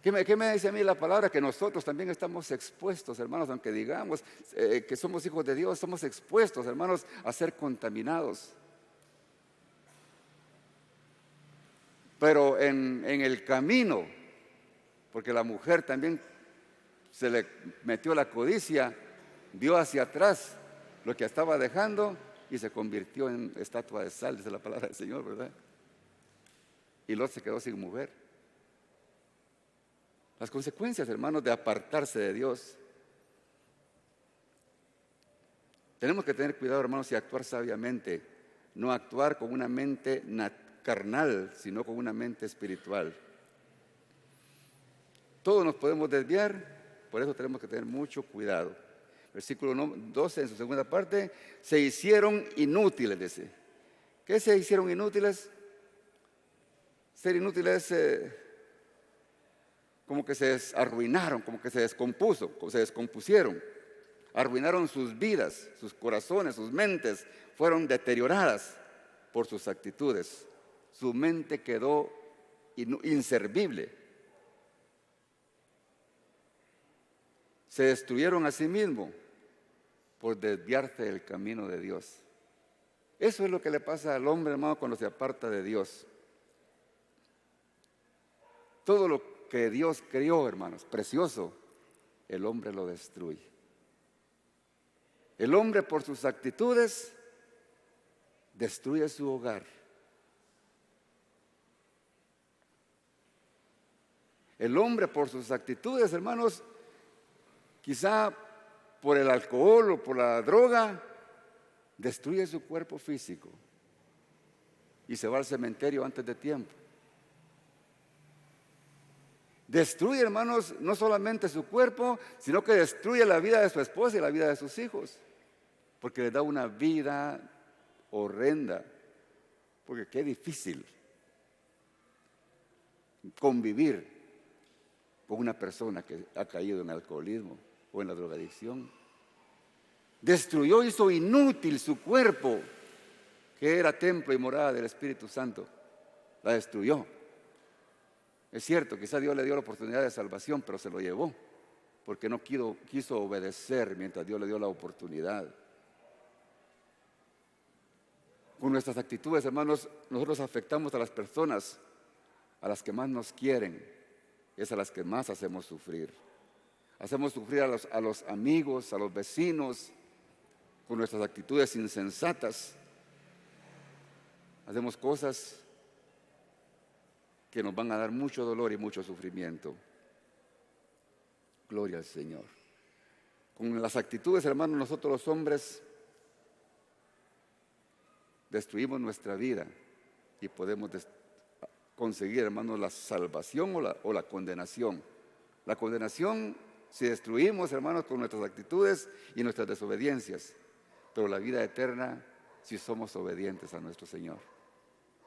¿Qué me dice a mí la palabra? Que nosotros también estamos expuestos, hermanos, aunque digamos que somos hijos de Dios, estamos expuestos, hermanos, a ser contaminados. Pero en el camino, porque la mujer también se le metió la codicia, vio hacia atrás lo que estaba dejando y se convirtió en estatua de sal, dice la palabra del Señor, ¿verdad? Y Lot se quedó sin mujer. Las consecuencias, hermanos, de apartarse de Dios. Tenemos que tener cuidado, hermanos, y actuar sabiamente. No actuar con una mente carnal, sino con una mente espiritual. Todos nos podemos desviar, por eso tenemos que tener mucho cuidado. Versículo 12, en su segunda parte, se hicieron inútiles, dice. ¿Qué se hicieron inútiles? Ser inútiles es como que se arruinaron, como que se descompusieron. Arruinaron sus vidas, sus corazones, sus mentes fueron deterioradas por sus actitudes. Su mente quedó inservible. Se destruyeron a sí mismos por desviarse del camino de Dios. Eso es lo que le pasa al hombre, hermano, cuando se aparta de Dios. Todo lo que Dios creó, hermanos, precioso, el hombre lo destruye. El hombre por sus actitudes destruye su hogar. El hombre por sus actitudes, hermanos, quizá por el alcohol o por la droga, destruye su cuerpo físico y se va al cementerio antes de tiempo. Destruye, hermanos, no solamente su cuerpo, sino que destruye la vida de su esposa y la vida de sus hijos, porque les da una vida horrenda, porque qué difícil convivir con una persona que ha caído en alcoholismo o en la drogadicción. Destruyó, hizo inútil su cuerpo, que era templo y morada del Espíritu Santo. La destruyó. Es cierto, quizá Dios le dio la oportunidad de salvación, pero se lo llevó, porque no quiso obedecer mientras Dios le dio la oportunidad. Con nuestras actitudes, hermanos, nosotros afectamos a las personas a las que más nos quieren, es a las que más hacemos sufrir. Hacemos sufrir a los amigos, a los vecinos, con nuestras actitudes insensatas. Hacemos cosas que nos van a dar mucho dolor y mucho sufrimiento. Gloria al Señor. Con las actitudes, hermanos, nosotros los hombres destruimos nuestra vida y podemos conseguir, hermanos, la salvación o la condenación. La condenación si destruimos, hermanos, con nuestras actitudes y nuestras desobediencias, pero la vida eterna si somos obedientes a nuestro Señor.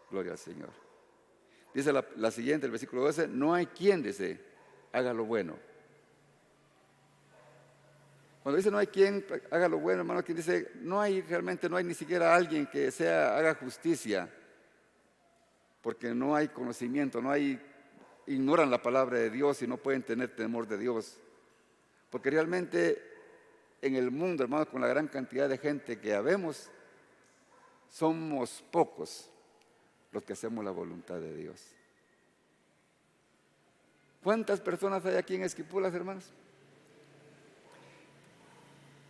Gloria al Señor. Dice la siguiente, el versículo 12, no hay quien, dice, haga lo bueno. Cuando dice no hay quien haga lo bueno, hermano, quien dice, realmente no hay ni siquiera alguien que haga justicia, porque no hay conocimiento, ignoran la palabra de Dios y no pueden tener temor de Dios. Porque realmente en el mundo, hermanos, con la gran cantidad de gente que habemos, somos pocos los que hacemos la voluntad de Dios. ¿Cuántas personas hay aquí en Esquipulas, hermanos?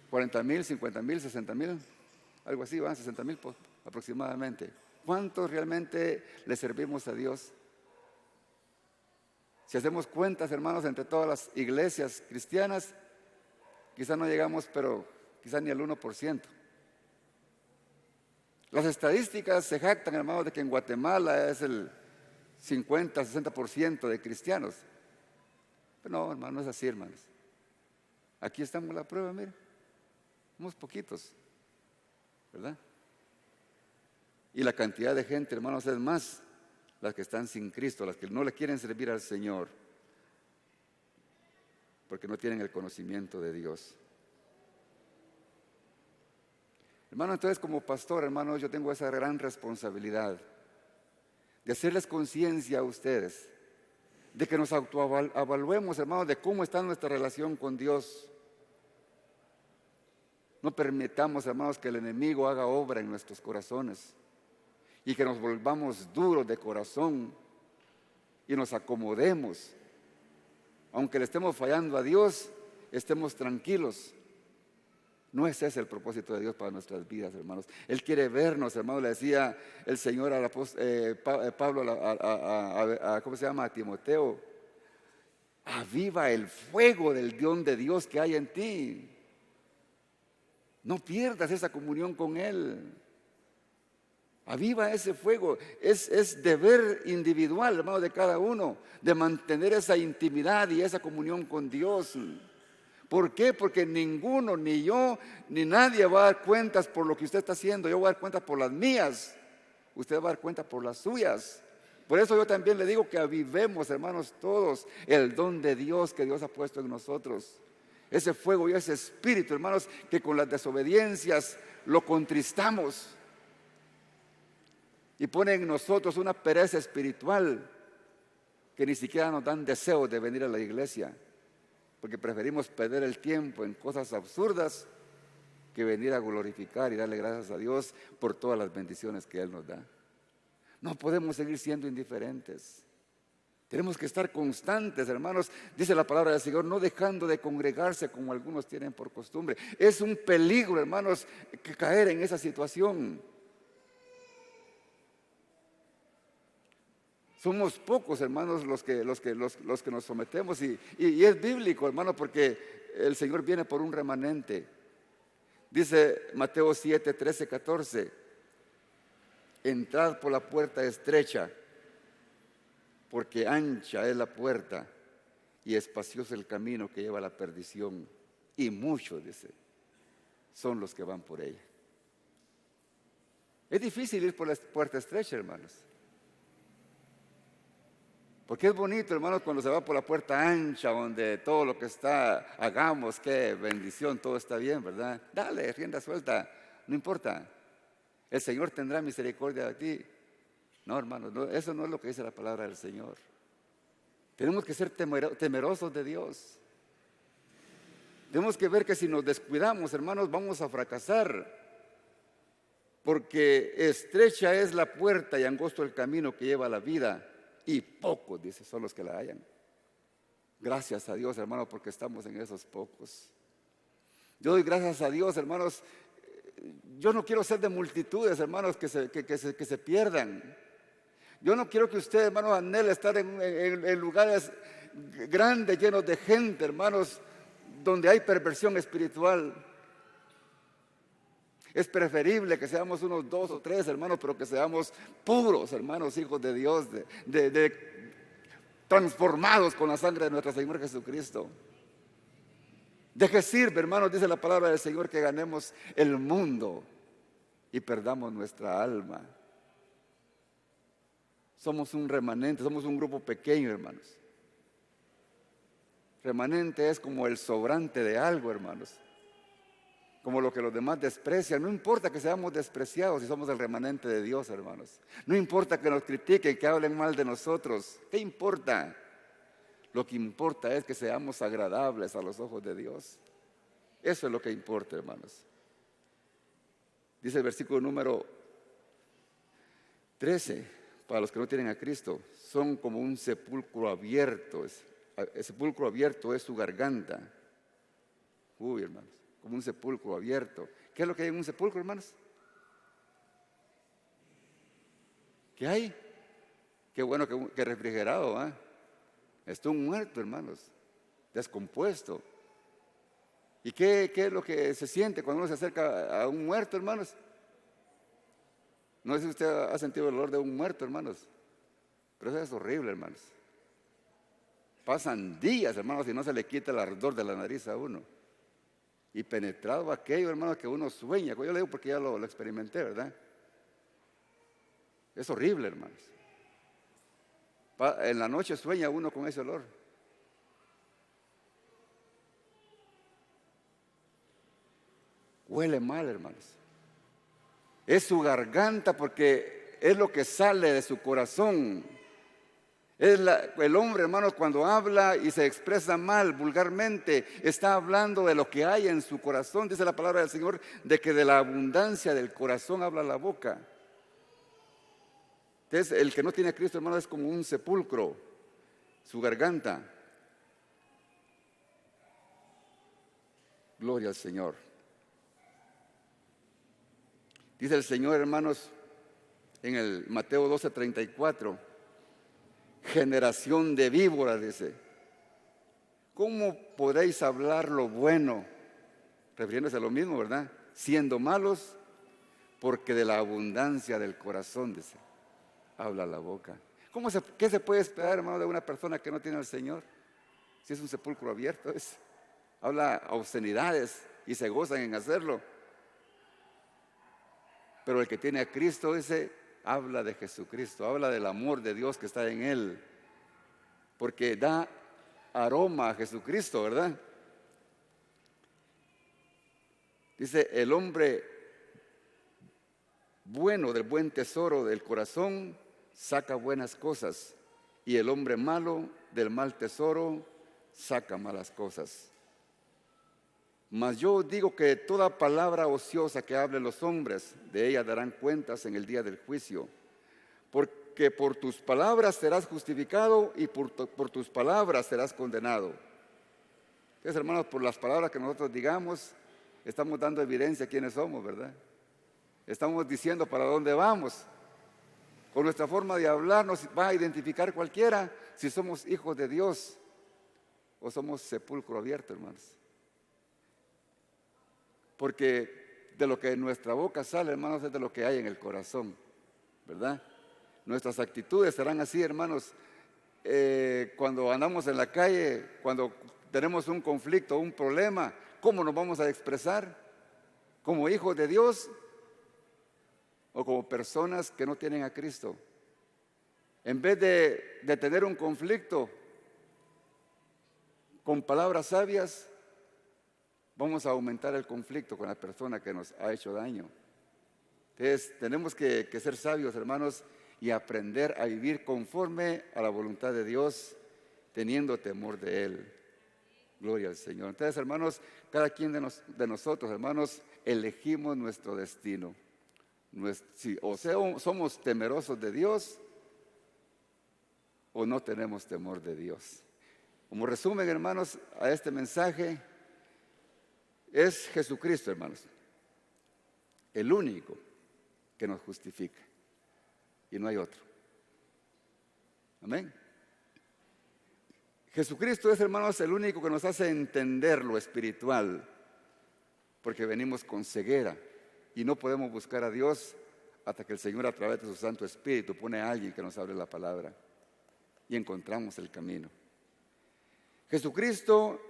40,000, 50,000, 60,000, algo así, van 60,000 aproximadamente. ¿Cuántos realmente le servimos a Dios? Si hacemos cuentas, hermanos, entre todas las iglesias cristianas, quizás no llegamos, pero quizás ni al 1%. Las estadísticas se jactan, hermanos, de que en Guatemala es el 50, 60% de cristianos. Pero no, hermano, no es así, hermanos. Aquí estamos la prueba, mire. Somos poquitos, ¿verdad? Y la cantidad de gente, hermanos, es más las que están sin Cristo, las que no le quieren servir al Señor, porque no tienen el conocimiento de Dios. Hermano, entonces como pastor, hermano, yo tengo esa gran responsabilidad de hacerles conciencia a ustedes, de que nos autoevaluemos, hermanos, de cómo está nuestra relación con Dios. No permitamos, hermanos, que el enemigo haga obra en nuestros corazones y que nos volvamos duros de corazón y nos acomodemos. Aunque le estemos fallando a Dios, estemos tranquilos. No ese es el propósito de Dios para nuestras vidas, hermanos. Él quiere vernos, hermanos. Le decía el Señor Pablo ¿cómo se llama? A Timoteo. Aviva el fuego del don de Dios que hay en ti. No pierdas esa comunión con Él. Aviva ese fuego. Es deber individual, hermano, de cada uno, de mantener esa intimidad y esa comunión con Dios. ¿Por qué? Porque ninguno, ni yo, ni nadie va a dar cuentas por lo que usted está haciendo. Yo voy a dar cuentas por las mías. Usted va a dar cuenta por las suyas. Por eso yo también le digo que avivemos, hermanos, todos el don de Dios que Dios ha puesto en nosotros. Ese fuego y ese espíritu, hermanos, que con las desobediencias lo contristamos y pone en nosotros una pereza espiritual que ni siquiera nos dan deseo de venir a la iglesia, porque preferimos perder el tiempo en cosas absurdas que venir a glorificar y darle gracias a Dios por todas las bendiciones que Él nos da. No podemos seguir siendo indiferentes. Tenemos que estar constantes, hermanos. Dice la palabra del Señor, no dejando de congregarse como algunos tienen por costumbre. Es un peligro, hermanos, que caer en esa situación. Somos pocos, hermanos, los que nos sometemos y es bíblico, hermano, porque el Señor viene por un remanente. Dice Mateo 7, 13, 14, entrad por la puerta estrecha, porque ancha es la puerta y espacioso el camino que lleva a la perdición, y muchos, dice, son los que van por ella. Es difícil ir por la puerta estrecha, hermanos. Porque es bonito, hermanos, cuando se va por la puerta ancha, donde todo lo que está, hagamos, qué bendición, todo está bien, ¿verdad? Dale, rienda suelta, no importa. El Señor tendrá misericordia de ti. No, hermanos, no, eso no es lo que dice la palabra del Señor. Tenemos que ser temerosos de Dios. Tenemos que ver que si nos descuidamos, hermanos, vamos a fracasar. Porque estrecha es la puerta y angosto el camino que lleva a la vida, y pocos, dice, son los que la hallan. Gracias a Dios, hermanos, porque estamos en esos pocos. Yo doy gracias a Dios, hermanos. Yo no quiero ser de multitudes, hermanos, que se pierdan. Yo no quiero que usted, hermanos, anhele estar en lugares grandes, llenos de gente, hermanos, donde hay perversión espiritual. Es preferible que seamos unos 2 o 3, hermanos, pero que seamos puros, hermanos, hijos de Dios, transformados con la sangre de nuestro Señor Jesucristo. ¿De qué sirve, hermanos, dice la palabra del Señor, que ganemos el mundo y perdamos nuestra alma? Somos un remanente, somos un grupo pequeño, hermanos. Remanente es como el sobrante de algo, hermanos. Como lo que los demás desprecian. No importa que seamos despreciados si somos el remanente de Dios, hermanos. No importa que nos critiquen, que hablen mal de nosotros. ¿Qué importa? Lo que importa es que seamos agradables a los ojos de Dios. Eso es lo que importa, hermanos. Dice el versículo número 13, para los que no tienen a Cristo, son como un sepulcro abierto. El sepulcro abierto es su garganta. Uy, hermanos, como un sepulcro abierto. ¿Qué es lo que hay en un sepulcro, hermanos? ¿Qué hay? Qué bueno que refrigerado, ¿eh? Está un muerto, hermanos, descompuesto. ¿Y qué es lo que se siente cuando uno se acerca a un muerto, hermanos? No sé si usted ha sentido el olor de un muerto, hermanos, pero eso es horrible, hermanos. Pasan días, hermanos, y no se le quita el ardor de la nariz a uno. Y penetrado aquello, hermanos, que uno sueña. Yo le digo porque ya lo experimenté, ¿verdad? Es horrible, hermanos. En la noche sueña uno con ese olor. Huele mal, hermanos. Es su garganta, porque es lo que sale de su corazón. El hombre, hermanos, cuando habla y se expresa mal, vulgarmente, está hablando de lo que hay en su corazón. Dice la palabra del Señor, de que de la abundancia del corazón habla la boca. Entonces, el que no tiene a Cristo, hermano, es como un sepulcro, su garganta. Gloria al Señor. Dice el Señor, hermanos, en el Mateo 12:34, generación de víboras, dice. ¿cómo podréis hablar lo bueno? Refiriéndose a lo mismo, ¿verdad? Siendo malos, porque de la abundancia del corazón, dice, habla la boca. ¿Qué se puede esperar, hermano, de una persona que no tiene al Señor? Si es un sepulcro abierto, habla obscenidades y se gozan en hacerlo. Pero el que tiene a Cristo, habla de Jesucristo, habla del amor de Dios que está en él, porque da aroma a Jesucristo, ¿verdad? Dice, el hombre bueno del buen tesoro del corazón saca buenas cosas, y el hombre malo del mal tesoro saca malas cosas. Mas yo digo que toda palabra ociosa que hablen los hombres, de ella darán cuentas en el día del juicio. Porque por tus palabras serás justificado y por tus palabras serás condenado. Entonces, hermanos, por las palabras que nosotros digamos, estamos dando evidencia de quiénes somos, ¿verdad? Estamos diciendo para dónde vamos. Con nuestra forma de hablar nos va a identificar cualquiera si somos hijos de Dios o somos sepulcro abierto, hermanos. Porque de lo que en nuestra boca sale, hermanos, es de lo que hay en el corazón, ¿verdad? Nuestras actitudes serán así, hermanos. Cuando andamos en la calle, cuando tenemos un conflicto, un problema, ¿cómo nos vamos a expresar? ¿Como hijos de Dios o como personas que no tienen a Cristo? En vez de tener un conflicto con palabras sabias, vamos a aumentar el conflicto con la persona que nos ha hecho daño. Entonces, tenemos que ser sabios, hermanos, y aprender a vivir conforme a la voluntad de Dios, teniendo temor de Él. Gloria al Señor. Entonces, hermanos, cada quien de nosotros, hermanos, elegimos nuestro destino. O sea, somos temerosos de Dios o no tenemos temor de Dios. Como resumen, hermanos, a este mensaje, es Jesucristo, hermanos, el único que nos justifica, y no hay otro. Amén. Jesucristo es, hermanos, el único que nos hace entender lo espiritual, porque venimos con ceguera y no podemos buscar a Dios hasta que el Señor, a través de su Santo Espíritu, pone a alguien que nos hable la palabra y encontramos el camino. Jesucristo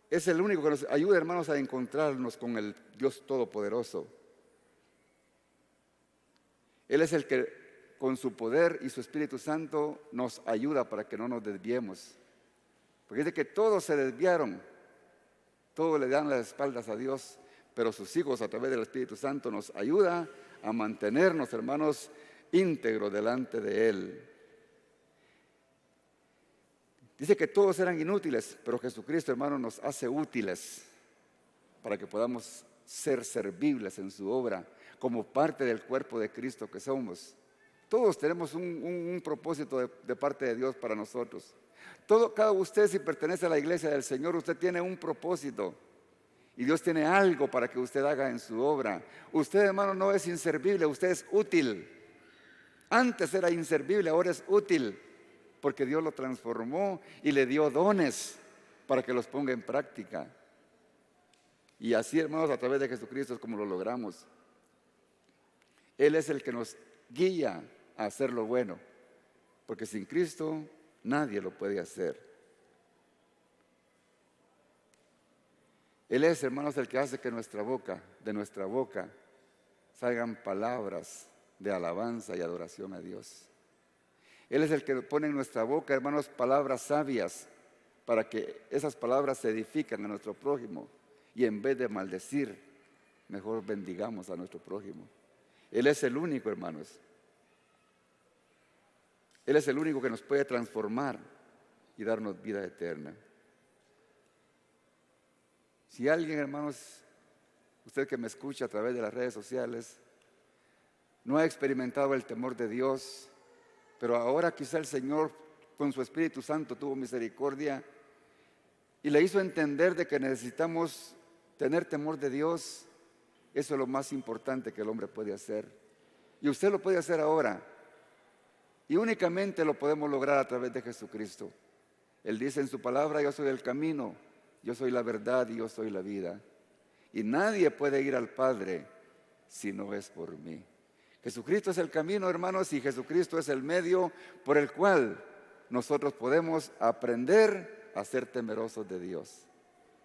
es el único que nos ayuda, hermanos, a encontrarnos con el Dios Todopoderoso. Él es el que con su poder y su Espíritu Santo nos ayuda para que no nos desviemos. Porque dice que todos se desviaron, todos le dan las espaldas a Dios, pero sus hijos a través del Espíritu Santo nos ayuda a mantenernos, hermanos, íntegros delante de Él. Dice que todos eran inútiles, pero Jesucristo, hermano, nos hace útiles para que podamos ser servibles en su obra, como parte del cuerpo de Cristo que somos. Todos tenemos un propósito de parte de Dios para nosotros. Cada usted, si pertenece a la iglesia del Señor, usted tiene un propósito. Y Dios tiene algo para que usted haga en su obra. Usted, hermano, no es inservible, usted es útil. Antes era inservible, ahora es útil. Porque Dios lo transformó y le dio dones para que los ponga en práctica. Y así, hermanos, a través de Jesucristo es como lo logramos. Él es el que nos guía a hacer lo bueno, porque sin Cristo nadie lo puede hacer. Él es, hermanos, el que hace que de nuestra boca, salgan palabras de alabanza y adoración a Dios. Él es el que pone en nuestra boca, hermanos, palabras sabias para que esas palabras se edifiquen a nuestro prójimo y en vez de maldecir, mejor bendigamos a nuestro prójimo. Él es el único, hermanos. Él es el único que nos puede transformar y darnos vida eterna. Si alguien, hermanos, usted que me escucha a través de las redes sociales, no ha experimentado el temor de Dios, pero ahora quizá el Señor con su Espíritu Santo tuvo misericordia y le hizo entender de que necesitamos tener temor de Dios. Eso es lo más importante que el hombre puede hacer. Y usted lo puede hacer ahora. Y únicamente lo podemos lograr a través de Jesucristo. Él dice en su palabra: yo soy el camino, yo soy la verdad y yo soy la vida. Y nadie puede ir al Padre si no es por mí. Jesucristo es el camino, hermanos, y Jesucristo es el medio por el cual nosotros podemos aprender a ser temerosos de Dios.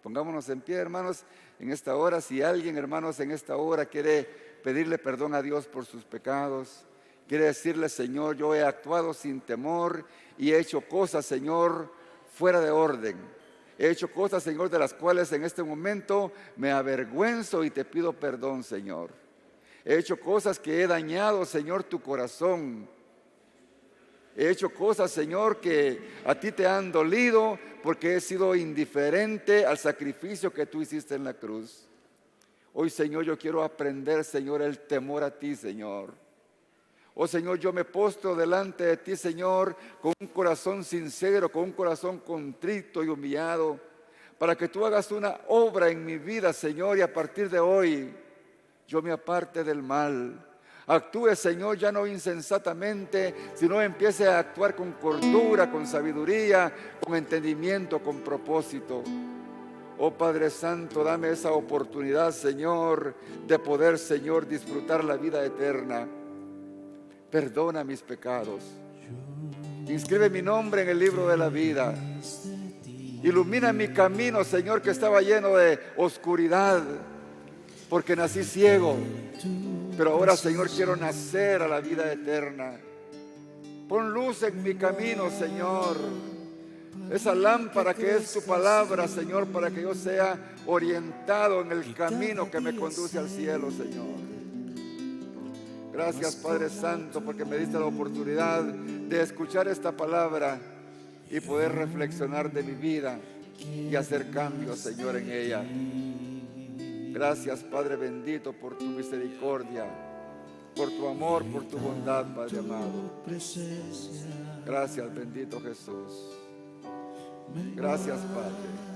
Pongámonos en pie, hermanos, en esta hora. Si alguien, hermanos, en esta hora quiere pedirle perdón a Dios por sus pecados, quiere decirle: Señor, yo he actuado sin temor y he hecho cosas, Señor, fuera de orden. He hecho cosas, Señor, de las cuales en este momento me avergüenzo y te pido perdón, Señor. He hecho cosas que he dañado, Señor, tu corazón. He hecho cosas, Señor, que a ti te han dolido porque he sido indiferente al sacrificio que tú hiciste en la cruz. Hoy, Señor, yo quiero aprender, Señor, el temor a ti, Señor. Oh, Señor, yo me postro delante de ti, Señor, con un corazón sincero, con un corazón contrito y humillado, para que tú hagas una obra en mi vida, Señor, y a partir de hoy yo me aparte del mal. Actúe, Señor, ya no insensatamente, sino empiece a actuar con cordura, con sabiduría, con entendimiento, con propósito. Oh Padre Santo, dame esa oportunidad, Señor, de poder, Señor, disfrutar la vida eterna. Perdona mis pecados. Inscribe mi nombre en el libro de la vida. Ilumina mi camino, Señor, que estaba lleno de oscuridad, porque nací ciego. Pero ahora, Señor, quiero nacer a la vida eterna. Pon luz en mi camino, Señor. Esa lámpara que es tu palabra, Señor, para que yo sea orientado en el camino que me conduce al cielo, Señor. Gracias, Padre Santo, porque me diste la oportunidad de escuchar esta palabra y poder reflexionar de mi vida y hacer cambios, Señor, en ella. Gracias, Padre bendito, por tu misericordia, por tu amor, por tu bondad, Padre amado. Gracias, bendito Jesús. Gracias, Padre.